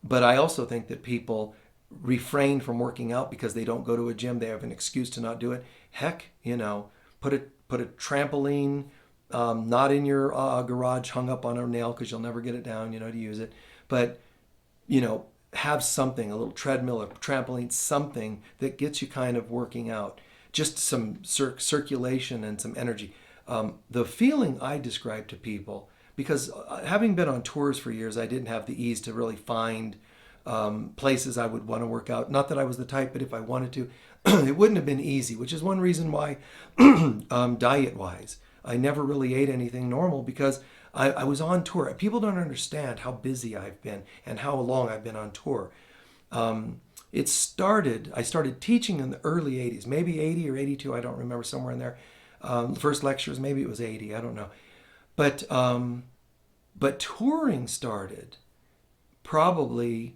but I also think that people refrain from working out because they don't go to a gym. They have an excuse to not do it. Heck, put a trampoline, not in your garage hung up on a nail because you'll never get it down, to use it. But, have something, a little treadmill, a trampoline, something that gets you kind of working out. Just some circulation and some energy. The feeling I describe to people, because having been on tours for years, I didn't have the ease to really find places I would want to work out. Not that I was the type, but if I wanted to, it wouldn't have been easy, which is one reason why diet-wise, I never really ate anything normal because I was on tour. People don't understand how busy I've been and how long I've been on tour. I started teaching in the early 80s, maybe 80 or 82, I don't remember, somewhere in there. The first lectures, maybe it was 80, I don't know. But touring started probably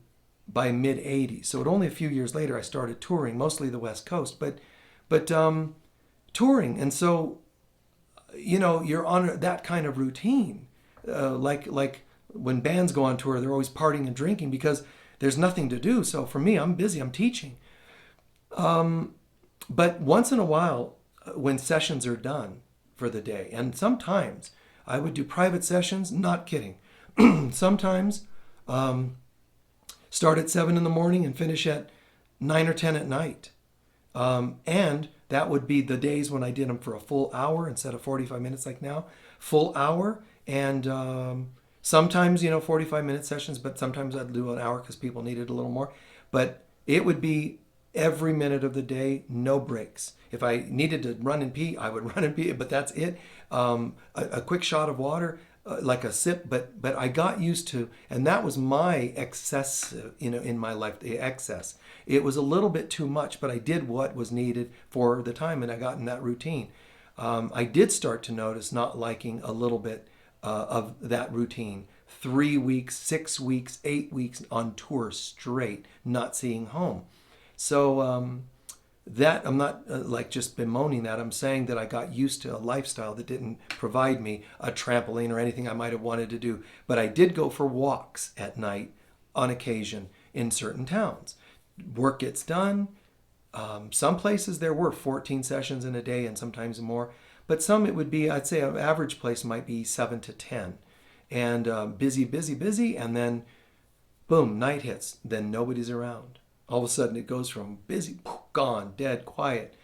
by mid 80s. So only a few years later I started touring, mostly the West Coast, but touring. And so, you're on that kind of routine. Like when bands go on tour, they're always partying and drinking because there's nothing to do. So for me, I'm busy, I'm teaching. But once in a while, when sessions are done for the day, and sometimes I would do private sessions, not kidding. Sometimes start at 7 in the morning and finish at 9 or 10 at night. And that would be the days when I did them for a full hour instead of 45 minutes like now. Full hour. And sometimes, 45-minute sessions, but sometimes I'd do an hour because people needed a little more. But it would be every minute of the day, no breaks. If I needed to run and pee, I would run and pee, but that's it. A quick shot of water, like a sip, but I got used to, and that was my excess, in my life, the excess. It was a little bit too much, but I did what was needed for the time, and I got in that routine. I did start to notice not liking a little bit of that routine. 3 weeks, 6 weeks, 8 weeks on tour straight, not seeing home. So that I'm not like just bemoaning that. I'm saying that I got used to a lifestyle that didn't provide me a trampoline or anything I might have wanted to do. But I did go for walks at night on occasion in certain towns. Work gets done. Some places there were 14 sessions in a day and sometimes more. But some it would be, I'd say an average place might be 7 to 10. And busy, busy, busy. And then boom, night hits. Then nobody's around. All of a sudden it goes from busy, gone, dead, quiet.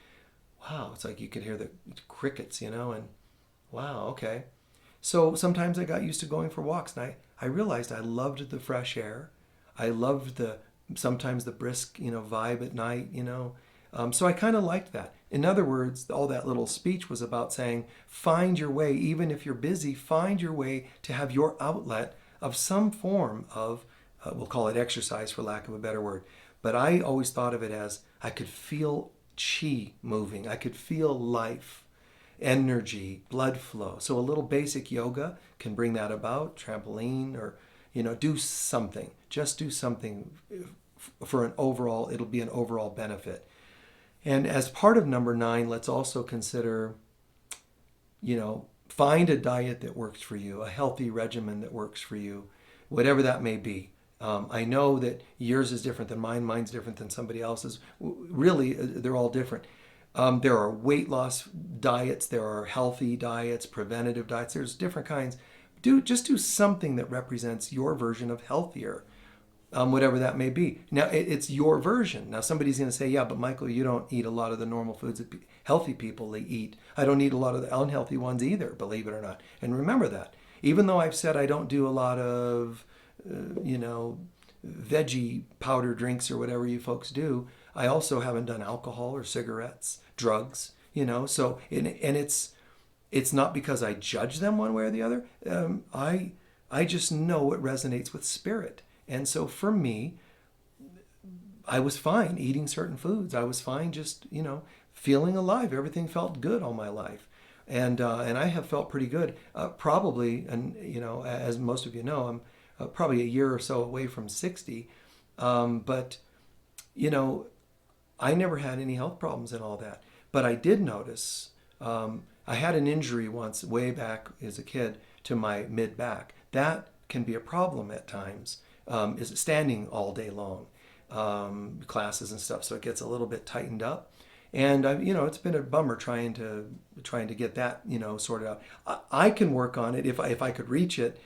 Wow, it's like you could hear the crickets, and wow, okay. So sometimes I got used to going for walks, and I realized I loved the fresh air. I loved sometimes the brisk, vibe at night, So I kind of liked that. In other words, all that little speech was about saying, find your way, even if you're busy, find your way to have your outlet of some form of, we'll call it exercise for lack of a better word. But I always thought of it as I could feel chi moving. I could feel life, energy, blood flow. So a little basic yoga can bring that about, trampoline, or, do something. Just do something for an overall, it'll be an overall benefit. And as part of number 9, let's also consider, find a diet that works for you, a healthy regimen that works for you, whatever that may be. I know that yours is different than mine. Mine's different than somebody else's. Really, they're all different. There are weight loss diets. There are healthy diets, preventative diets. There's different kinds. Just do something that represents your version of healthier, whatever that may be. Now, it's your version. Now, somebody's going to say, yeah, but Michael, you don't eat a lot of the normal foods that healthy people eat. I don't eat a lot of the unhealthy ones either, believe it or not. And remember that. Even though I've said I don't do a lot of veggie powder drinks or whatever you folks do, I also haven't done alcohol or cigarettes, drugs, so, and it's not because I judge them one way or the other. I just know what resonates with spirit. And so for me, I was fine eating certain foods. I was fine just, feeling alive. Everything felt good all my life. And I have felt pretty good, probably, and, as most of you know, I'm probably a year or so away from 60. But, I never had any health problems and all that. But I did notice, I had an injury once way back as a kid to my mid-back. That can be a problem at times, is standing all day long, classes and stuff. So it gets a little bit tightened up. And it's been a bummer trying to get that, sorted out. I can work on it if I could reach it.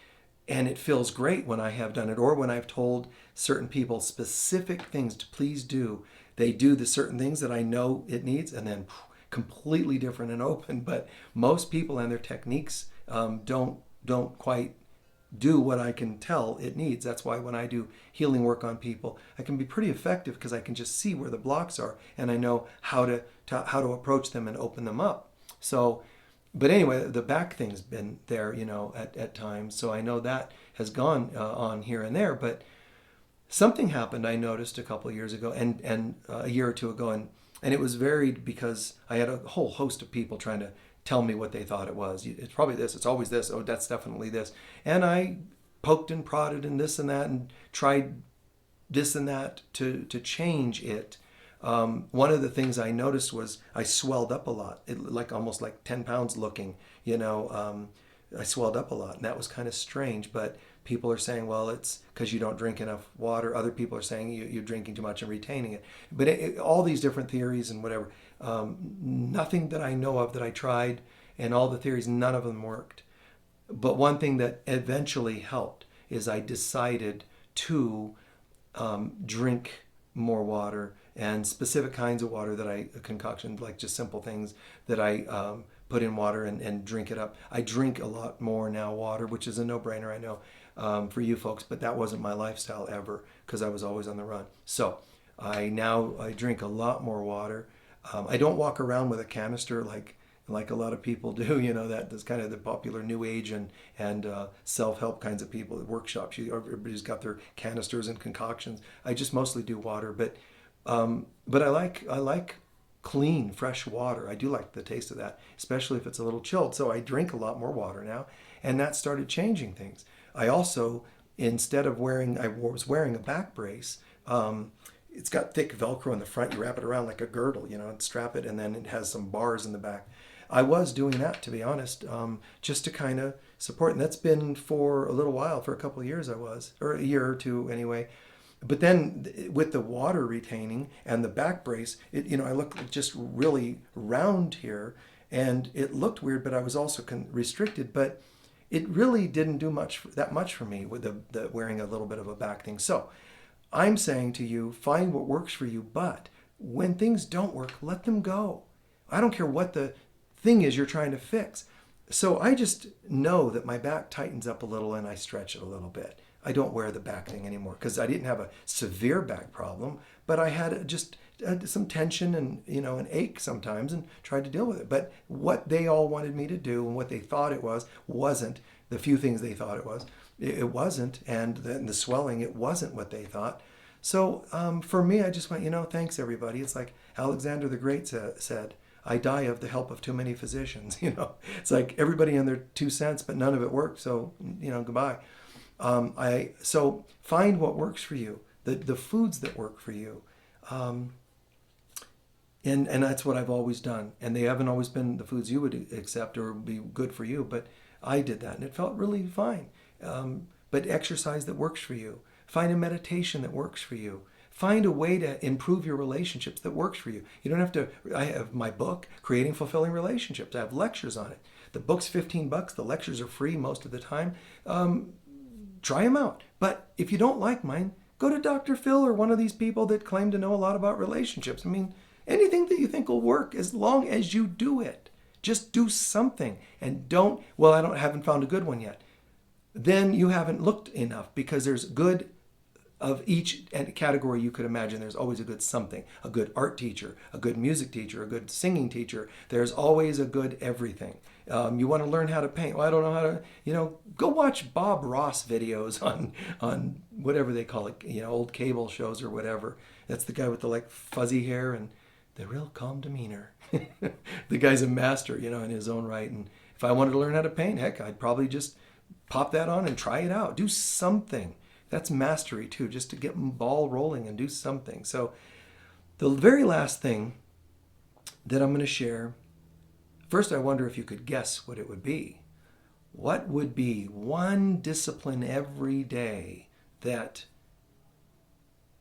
And it feels great when I have done it, or when I've told certain people specific things to please do. They do the certain things that I know it needs, and then completely different and open. But most people and their techniques don't quite do what I can tell it needs. That's why when I do healing work on people, I can be pretty effective because I can just see where the blocks are, and I know how to approach them and open them up. So. But anyway, the back thing's been there, at times. So I know that has gone on here and there. But something happened I noticed a couple of years ago and a year or two ago. And it was varied because I had a whole host of people trying to tell me what they thought it was. It's probably this. It's always this. Oh, that's definitely this. And I poked and prodded and this and that and tried this and that to change it. One of the things I noticed was I swelled up a lot, like almost like 10 pounds looking, I swelled up a lot, and that was kind of strange. But people are saying, well, it's because you don't drink enough water. Other people are saying you're drinking too much and retaining it. But all these different theories and whatever, nothing that I know of that I tried, and all the theories, none of them worked. But one thing that eventually helped is I decided to drink more water, and specific kinds of water that I concoction, like just simple things that I put in water and drink it up. I drink a lot more now water, which is a no-brainer, I know, for you folks, but that wasn't my lifestyle ever because I was always on the run. So I drink a lot more water. I don't walk around with a canister like a lot of people do. That's kind of the popular new age and self-help kinds of people at workshops. Everybody's got their canisters and concoctions. I just mostly do water, but I like clean, fresh water. I do like the taste of that, especially if it's a little chilled. So I drink a lot more water now, and that started changing things. I also, instead of I was wearing a back brace. It's got thick Velcro in the front. You wrap it around like a girdle, and strap it, and then it has some bars in the back. I was doing that, to be honest, just to kind of support. And that's been for a little while, for a couple of years or a year or two anyway. But then with the water retaining and the back brace, I looked just really round here, and it looked weird, but I was also restricted. But it really didn't do that much for me with the wearing a little bit of a back thing. So I'm saying to you, find what works for you, but when things don't work, let them go. I don't care what the thing is you're trying to fix. So I just know that my back tightens up a little and I stretch it a little bit. I don't wear the back thing anymore because I didn't have a severe back problem, but I had just some tension and an ache sometimes, and tried to deal with it. But what they all wanted me to do and what they thought it wasn't the few things they thought it was. It wasn't, and the swelling, it wasn't what they thought. So for me, I just went, thanks everybody. It's like Alexander the Great said, I die of the help of too many physicians. It's like everybody in their 2 cents, but none of it worked. So goodbye. So find what works for you, the foods that work for you, and that's what I've always done. And they haven't always been the foods you would accept or be good for you, but I did that, and it felt really fine. But exercise that works for you. Find a meditation that works for you. Find a way to improve your relationships that works for you. You don't have to. I have my book, Creating Fulfilling Relationships. I have lectures on it. The book's $15. The lectures are free most of the time. Try them out. But if you don't like mine, go to Dr. Phil or one of these people that claim to know a lot about relationships. I mean, anything that you think will work, as long as you do it. Just do something, and haven't found a good one yet. Then you haven't looked enough, because there's good of each category you could imagine. There's always a good something, a good art teacher, a good music teacher, a good singing teacher. There's always a good everything. You want to learn how to paint. Well, I don't know how to, go watch Bob Ross videos on whatever they call it, old cable shows or whatever. That's the guy with the fuzzy hair and the real calm demeanor. The guy's a master, in his own right. And if I wanted to learn how to paint, heck, I'd probably just pop that on and try it out. Do something. That's mastery too, just to get the ball rolling and do something. So the very last thing that I'm going to share, first I wonder if you could guess what it would be. What would be one discipline every day that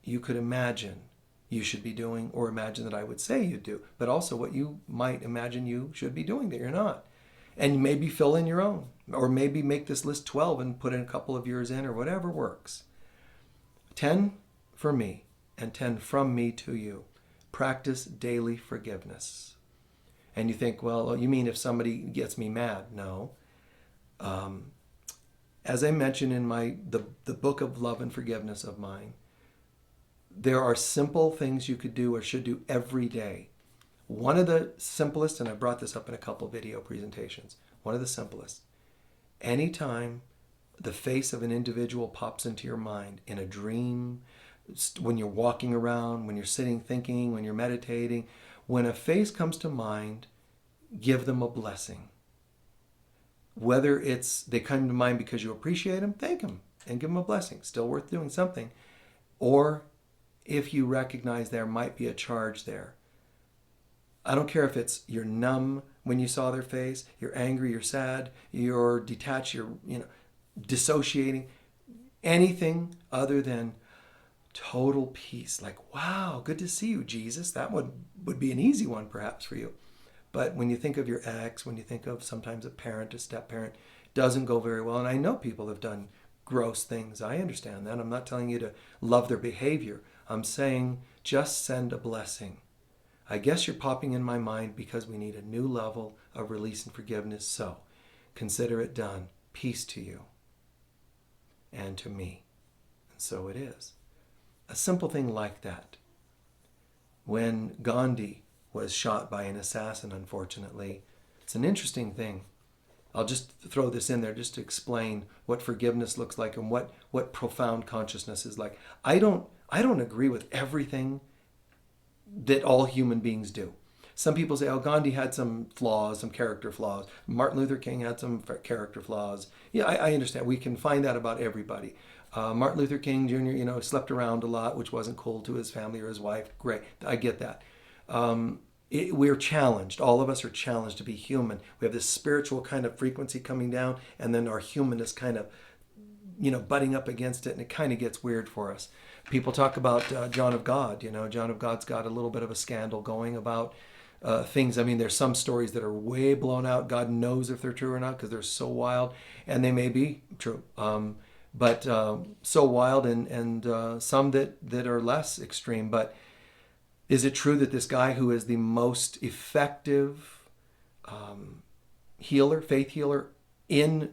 you could imagine you should be doing, or imagine that I would say you do, but also what you might imagine you should be doing that you're not? And maybe fill in your own, or maybe make this list 12 and put in a couple of yours in, or whatever works. 10 for me, and 10 from me to you. Practice daily forgiveness. And you think, well, you mean if somebody gets me mad? No. As I mentioned in the book of love and forgiveness of mine, there are simple things you could do or should do every day. One of the simplest, and I brought this up in a couple video presentations, one of the simplest, anytime the face of an individual pops into your mind in a dream, when you're walking around, when you're sitting thinking, when you're meditating, when a face comes to mind, give them a blessing. Whether they come to mind because you appreciate them, thank them and give them a blessing. Still worth doing something. or if you recognize there might be a charge there. I don't care if it's you're numb when you saw their face, you're angry, you're sad, you're detached, you're dissociating, anything other than total peace. Like, wow, good to see you, Jesus. That would be an easy one perhaps for you. But when you think of your ex, when you think of sometimes a parent, a step parent, doesn't go very well. And I know people have done gross things. I understand that. I'm not telling you to love their behavior. I'm saying just send a blessing. I guess you're popping in my mind because we need a new level of release and forgiveness. So consider it done. Peace to you and to me. And so it is. A simple thing like that. When Gandhi was shot by an assassin, unfortunately, it's an interesting thing. I'll just throw this in there just to explain what forgiveness looks like and what profound consciousness is like. I don't agree with everything that all human beings do. Some people say, oh, Gandhi had some flaws, some character flaws. Martin Luther King had some character flaws. Yeah, I understand. We can find that about everybody. Martin Luther King Jr., slept around a lot, which wasn't cool to his family or his wife. Great. I get that. We're challenged. All of us are challenged to be human. We have this spiritual kind of frequency coming down, and then our humanness kind of, butting up against it, and it kind of gets weird for us. People talk about John of God. John of God's got a little bit of a scandal going about things. I mean, there's some stories that are way blown out. God knows if they're true or not because they're so wild, and they may be true. But so wild, and some that are less extreme. But is it true that this guy who is the most effective healer, faith healer in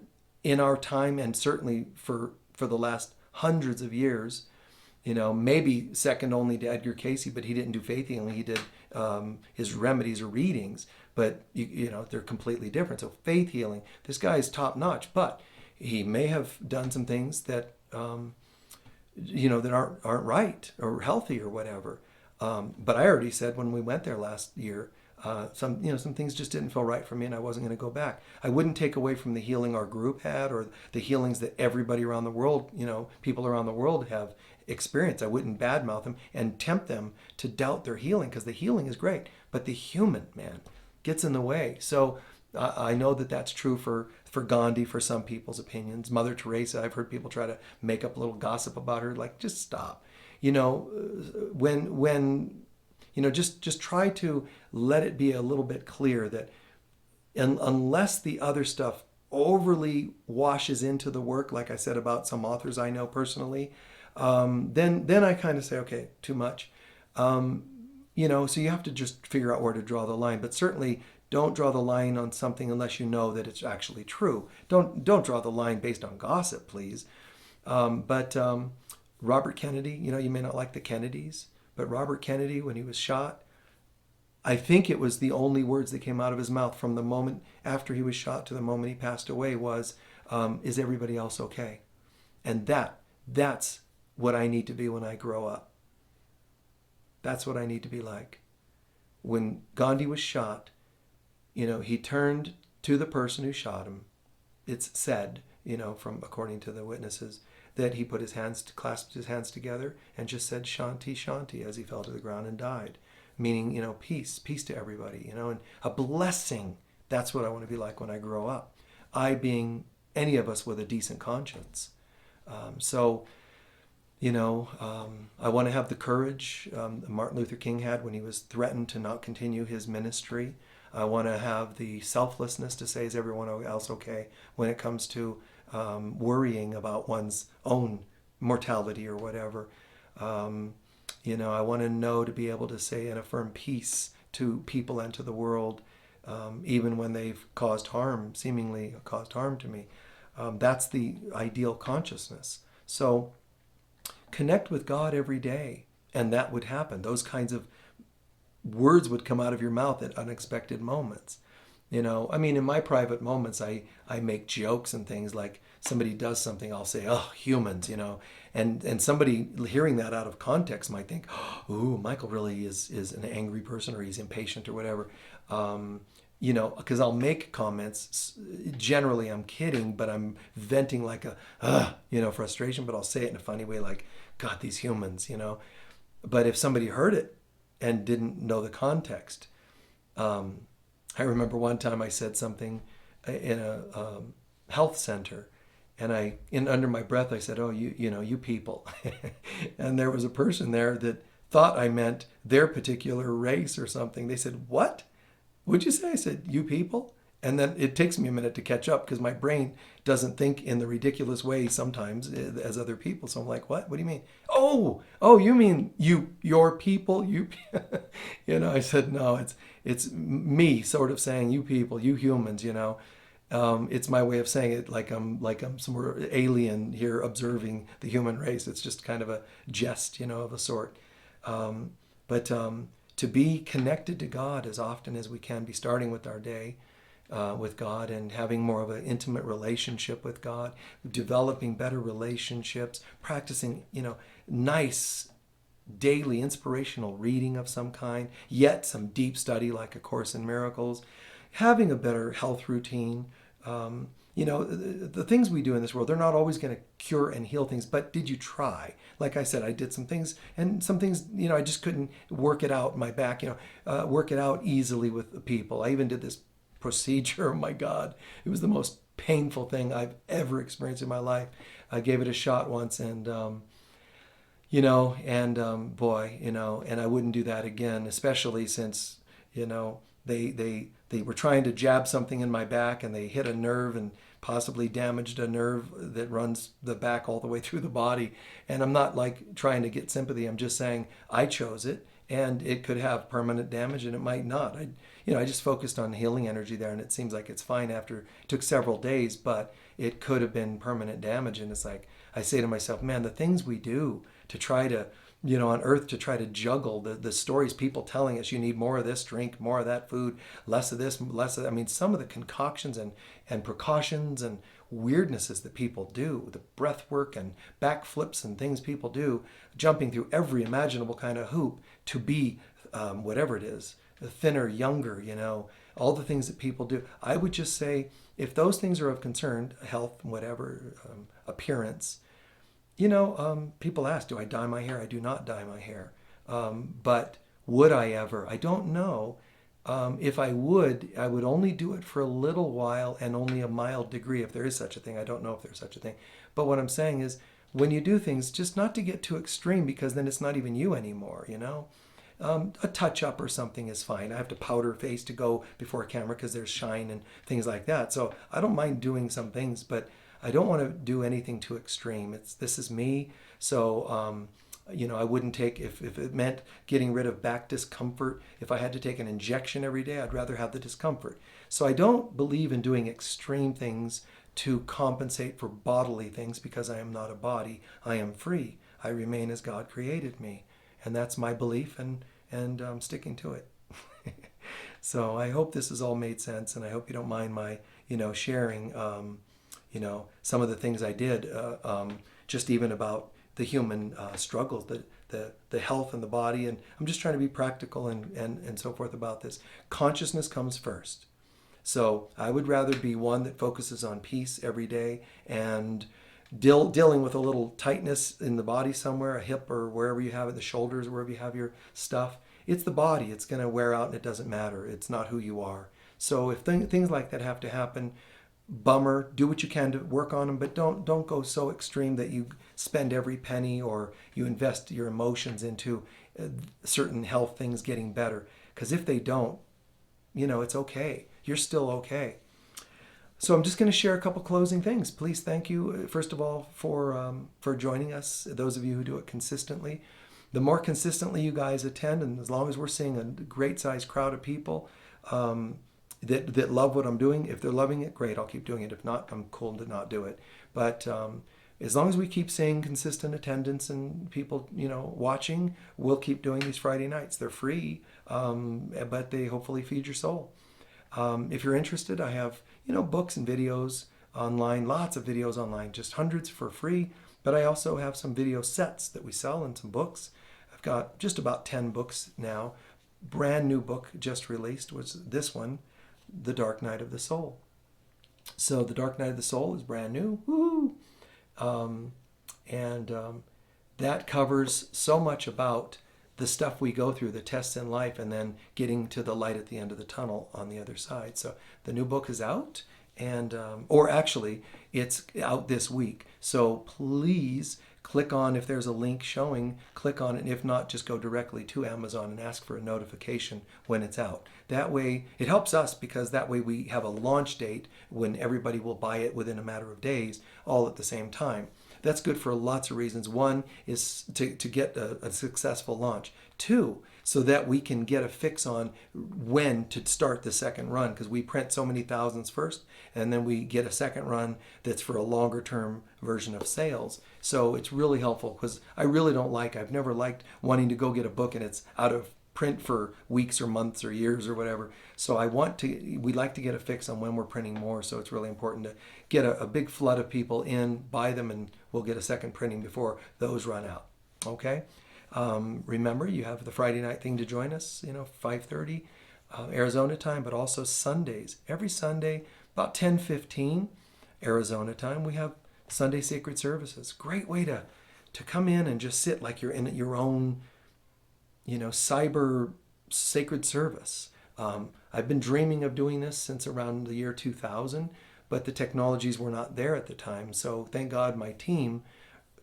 our time, and certainly for the last hundreds of years, maybe second only to Edgar Cayce, but he didn't do faith healing. He did his remedies or readings, but they're completely different. So faith healing, this guy is top notch, but he may have done some things that that aren't right or healthy or whatever. But I already said when we went there last year, some things just didn't feel right for me, and I wasn't going to go back. I wouldn't take away from the healing our group had or the healings that everybody around the world, people around the world have experienced. I wouldn't badmouth them and tempt them to doubt their healing, because the healing is great, but the human man gets in the way. So I know that that's true for Gandhi, for some people's opinions. Mother Teresa, I've heard people try to make up a little gossip about her. Like, just stop. Just try to let it be a little bit clear that unless the other stuff overly washes into the work, like I said about some authors I know personally, then I kind of say, okay, too much. So you have to just figure out where to draw the line. But certainly don't draw the line on something unless you know that it's actually true. Don't draw the line based on gossip, please. But Robert Kennedy, you may not like the Kennedys, but Robert Kennedy, when he was shot, I think it was the only words that came out of his mouth from the moment after he was shot to the moment he passed away was, is everybody else okay? And that's what I need to be when I grow up. That's what I need to be like. When Gandhi was shot, he turned to the person who shot him. It's said, from according to the witnesses, that he put clasped his hands together and just said Shanti, Shanti as he fell to the ground and died. Meaning, peace to everybody, and a blessing. That's what I want to be like when I grow up. I being any of us with a decent conscience. I want to have the courage Martin Luther King had when he was threatened to not continue his ministry. I want to have the selflessness to say, is everyone else okay, when it comes to worrying about one's own mortality or whatever. I want to know to be able to say and affirm peace to people and to the world, even when they've seemingly caused harm to me. That's the ideal consciousness. So connect with God every day, and that would happen. Those kinds of words would come out of your mouth at unexpected moments. In my private moments, I make jokes and things like somebody does something, I'll say, oh, humans, and somebody hearing that out of context might think, oh, Michael really is an angry person, or he's impatient or whatever. because I'll make comments. Generally, I'm kidding, but I'm venting like frustration. But I'll say it in a funny way, like, God, these humans. But if somebody heard it and didn't know the context, I remember one time I said something in a health center, and under my breath, I said, "Oh, you people," and there was a person there that thought I meant their particular race or something. They said, "What? What'd you say?" I said, "You people." And then it takes me a minute to catch up because my brain doesn't think in the ridiculous way sometimes as other people. So I'm like, what? What do you mean? Oh, you mean your people? I said, no, it's me sort of saying you people, you humans. It's my way of saying it like I'm some alien here observing the human race. It's just kind of a jest, of a sort. But to be connected to God as often as we can, be starting with our day with God and having more of an intimate relationship with God, developing better relationships, practicing, nice daily inspirational reading of some kind, yet some deep study like A Course in Miracles, having a better health routine. The things we do in this world, they're not always going to cure and heal things, but did you try? Like I said, I did some things, and some things, I just couldn't work it out in my back, work it out easily with people. I even did this procedure. Oh my God, it was the most painful thing I've ever experienced in my life. I gave it a shot once, and boy, and I wouldn't do that again, especially since they were trying to jab something in my back, and they hit a nerve and possibly damaged a nerve that runs the back all the way through the body. And I'm not like trying to get sympathy. I'm just saying I chose it, and it could have permanent damage, and it might not. I just focused on healing energy there, and it seems like it's fine after. It took several days, but it could have been permanent damage. And it's like I say to myself, man, the things we do to try to, on earth, to try to juggle the stories people telling us, you need more of this drink, more of that food, less of this, less of that. I mean, some of the concoctions and precautions and weirdnesses that people do, the breath work and backflips and things people do, jumping through every imaginable kind of hoop to be whatever it is, thinner, younger, all the things that people do. I would just say, if those things are of concern, health, whatever, appearance, people ask, do I dye my hair? I do not dye my hair. But would I ever? I don't know. If I would only do it for a little while and only a mild degree, if there is such a thing. I don't know if there's such a thing. But what I'm saying is, when you do things, just not to get too extreme, because then it's not even you anymore, A touch-up or something is fine. I have to powder face to go before a camera because there's shine and things like that. So I don't mind doing some things, but I don't want to do anything too extreme. This is me. So, I wouldn't take, if it meant getting rid of back discomfort, if I had to take an injection every day, I'd rather have the discomfort. So I don't believe in doing extreme things to compensate for bodily things, because I am not a body. I am free. I remain as God created me. And that's my belief, and I'm sticking to it. So I hope this has all made sense, and I hope you don't mind my, sharing, some of the things I did, just even about the human struggles, the health and the body. And I'm just trying to be practical and so forth about this. Consciousness comes first. So I would rather be one that focuses on peace every day and dealing with a little tightness in the body somewhere, a hip or wherever you have it, the shoulders, wherever you have your stuff. It's the body. It's going to wear out, and it doesn't matter. It's not who you are. So if things like that have to happen, bummer. Do what you can to work on them, but don't go so extreme that you spend every penny or you invest your emotions into certain health things getting better. Because if they don't, it's okay. You're still okay. So I'm just going to share a couple closing things. Please, thank you, first of all, for joining us, those of you who do it consistently. The more consistently you guys attend, and as long as we're seeing a great sized crowd of people that love what I'm doing, if they're loving it, great, I'll keep doing it. If not, I'm cool to not do it. But as long as we keep seeing consistent attendance and people, watching, we'll keep doing these Friday nights. They're free, but they hopefully feed your soul. If you're interested, I have, books and videos online, lots of videos online, just hundreds for free. But I also have some video sets that we sell and some books. I've got just about 10 books now. Brand new book just released was this one, The Dark Night of the Soul. So The Dark Night of the Soul is brand new. Woo! And that covers so much about the stuff we go through, the tests in life, and then getting to the light at the end of the tunnel on the other side. So the new book is out, and or actually, it's out this week. So please click on, if there's a link showing, click on it. And if not, just go directly to Amazon and ask for a notification when it's out. That way, it helps us because that way we have a launch date when everybody will buy it within a matter of days, all at the same time. That's good for lots of reasons. One is to get a successful launch. Two, so that we can get a fix on when to start the second run, because we print so many thousands first, and then we get a second run that's for a longer term version of sales. So it's really helpful, because I've never liked wanting to go get a book and it's out of print for weeks or months or years or whatever. So we like to get a fix on when we're printing more. So it's really important to get a big flood of people in, buy them, and we'll get a second printing before those run out. Okay. Remember, you have the Friday night thing to join us, 5:30 Arizona time, but also Sundays. Every Sunday, about 10:15 Arizona time, we have Sunday Sacred Services. Great way to come in and just sit like you're in your own, cyber sacred service. I've been dreaming of doing this since around the year 2000, but the technologies were not there at the time. So thank God my team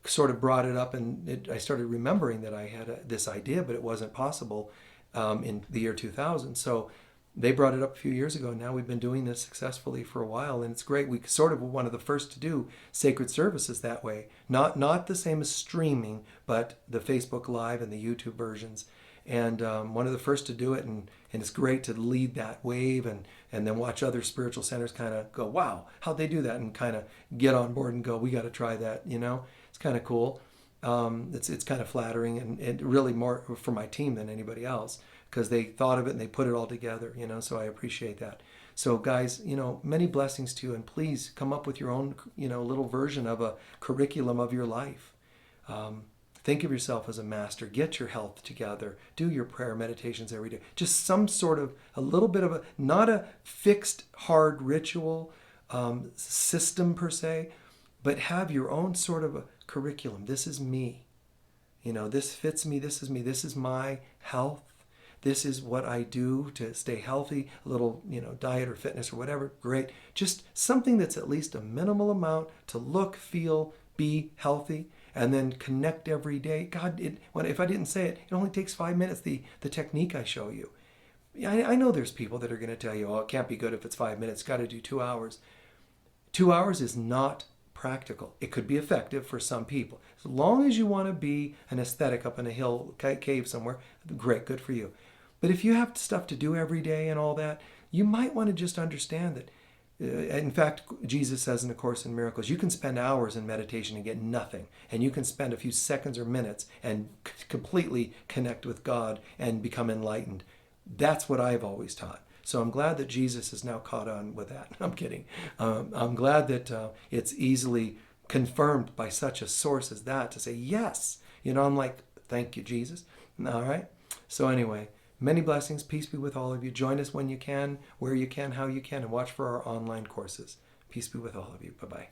sort of brought it up, and I started remembering that I had this idea, but it wasn't possible in the year 2000. So they brought it up a few years ago. Now we've been doing this successfully for a while, and it's great. We sort of were one of the first to do sacred services that way. Not the same as streaming, but the Facebook Live and the YouTube versions. And one of the first to do it, and it's great to lead that wave and then watch other spiritual centers kind of go, wow, how'd they do that? And kind of get on board and go, we got to try that, It's kind of cool. It's kind of flattering, and really more for my team than anybody else, because they thought of it and they put it all together, so I appreciate that. So guys, many blessings to you, and please come up with your own, little version of a curriculum of your life. Think of yourself as a master. Get your health together. Do your prayer meditations every day. Just some sort of, a little bit of not a fixed, hard ritual system per se, but have your own sort of a curriculum. This is me. This fits me. This is me. This is my health. This is what I do to stay healthy. A little, diet or fitness or whatever. Great. Just something that's at least a minimal amount to look, feel, be healthy, and then connect every day. God, if I didn't say it, it only takes 5 minutes, the technique I show you. I know there's people that are going to tell you, it can't be good if it's 5 minutes. Got to do 2 hours. 2 hours is not practical. It could be effective for some people. As long as you want to be an aesthetic up in a hill cave somewhere, great, good for you. But if you have stuff to do every day and all that, you might want to just understand that. In fact, Jesus says in the Course in Miracles, you can spend hours in meditation and get nothing. And you can spend a few seconds or minutes and completely connect with God and become enlightened. That's what I've always taught. So I'm glad that Jesus has now caught on with that. I'm kidding. I'm glad that it's easily confirmed by such a source as that to say, yes. I'm like, thank you, Jesus. All right. So anyway, many blessings. Peace be with all of you. Join us when you can, where you can, how you can, and watch for our online courses. Peace be with all of you. Bye-bye.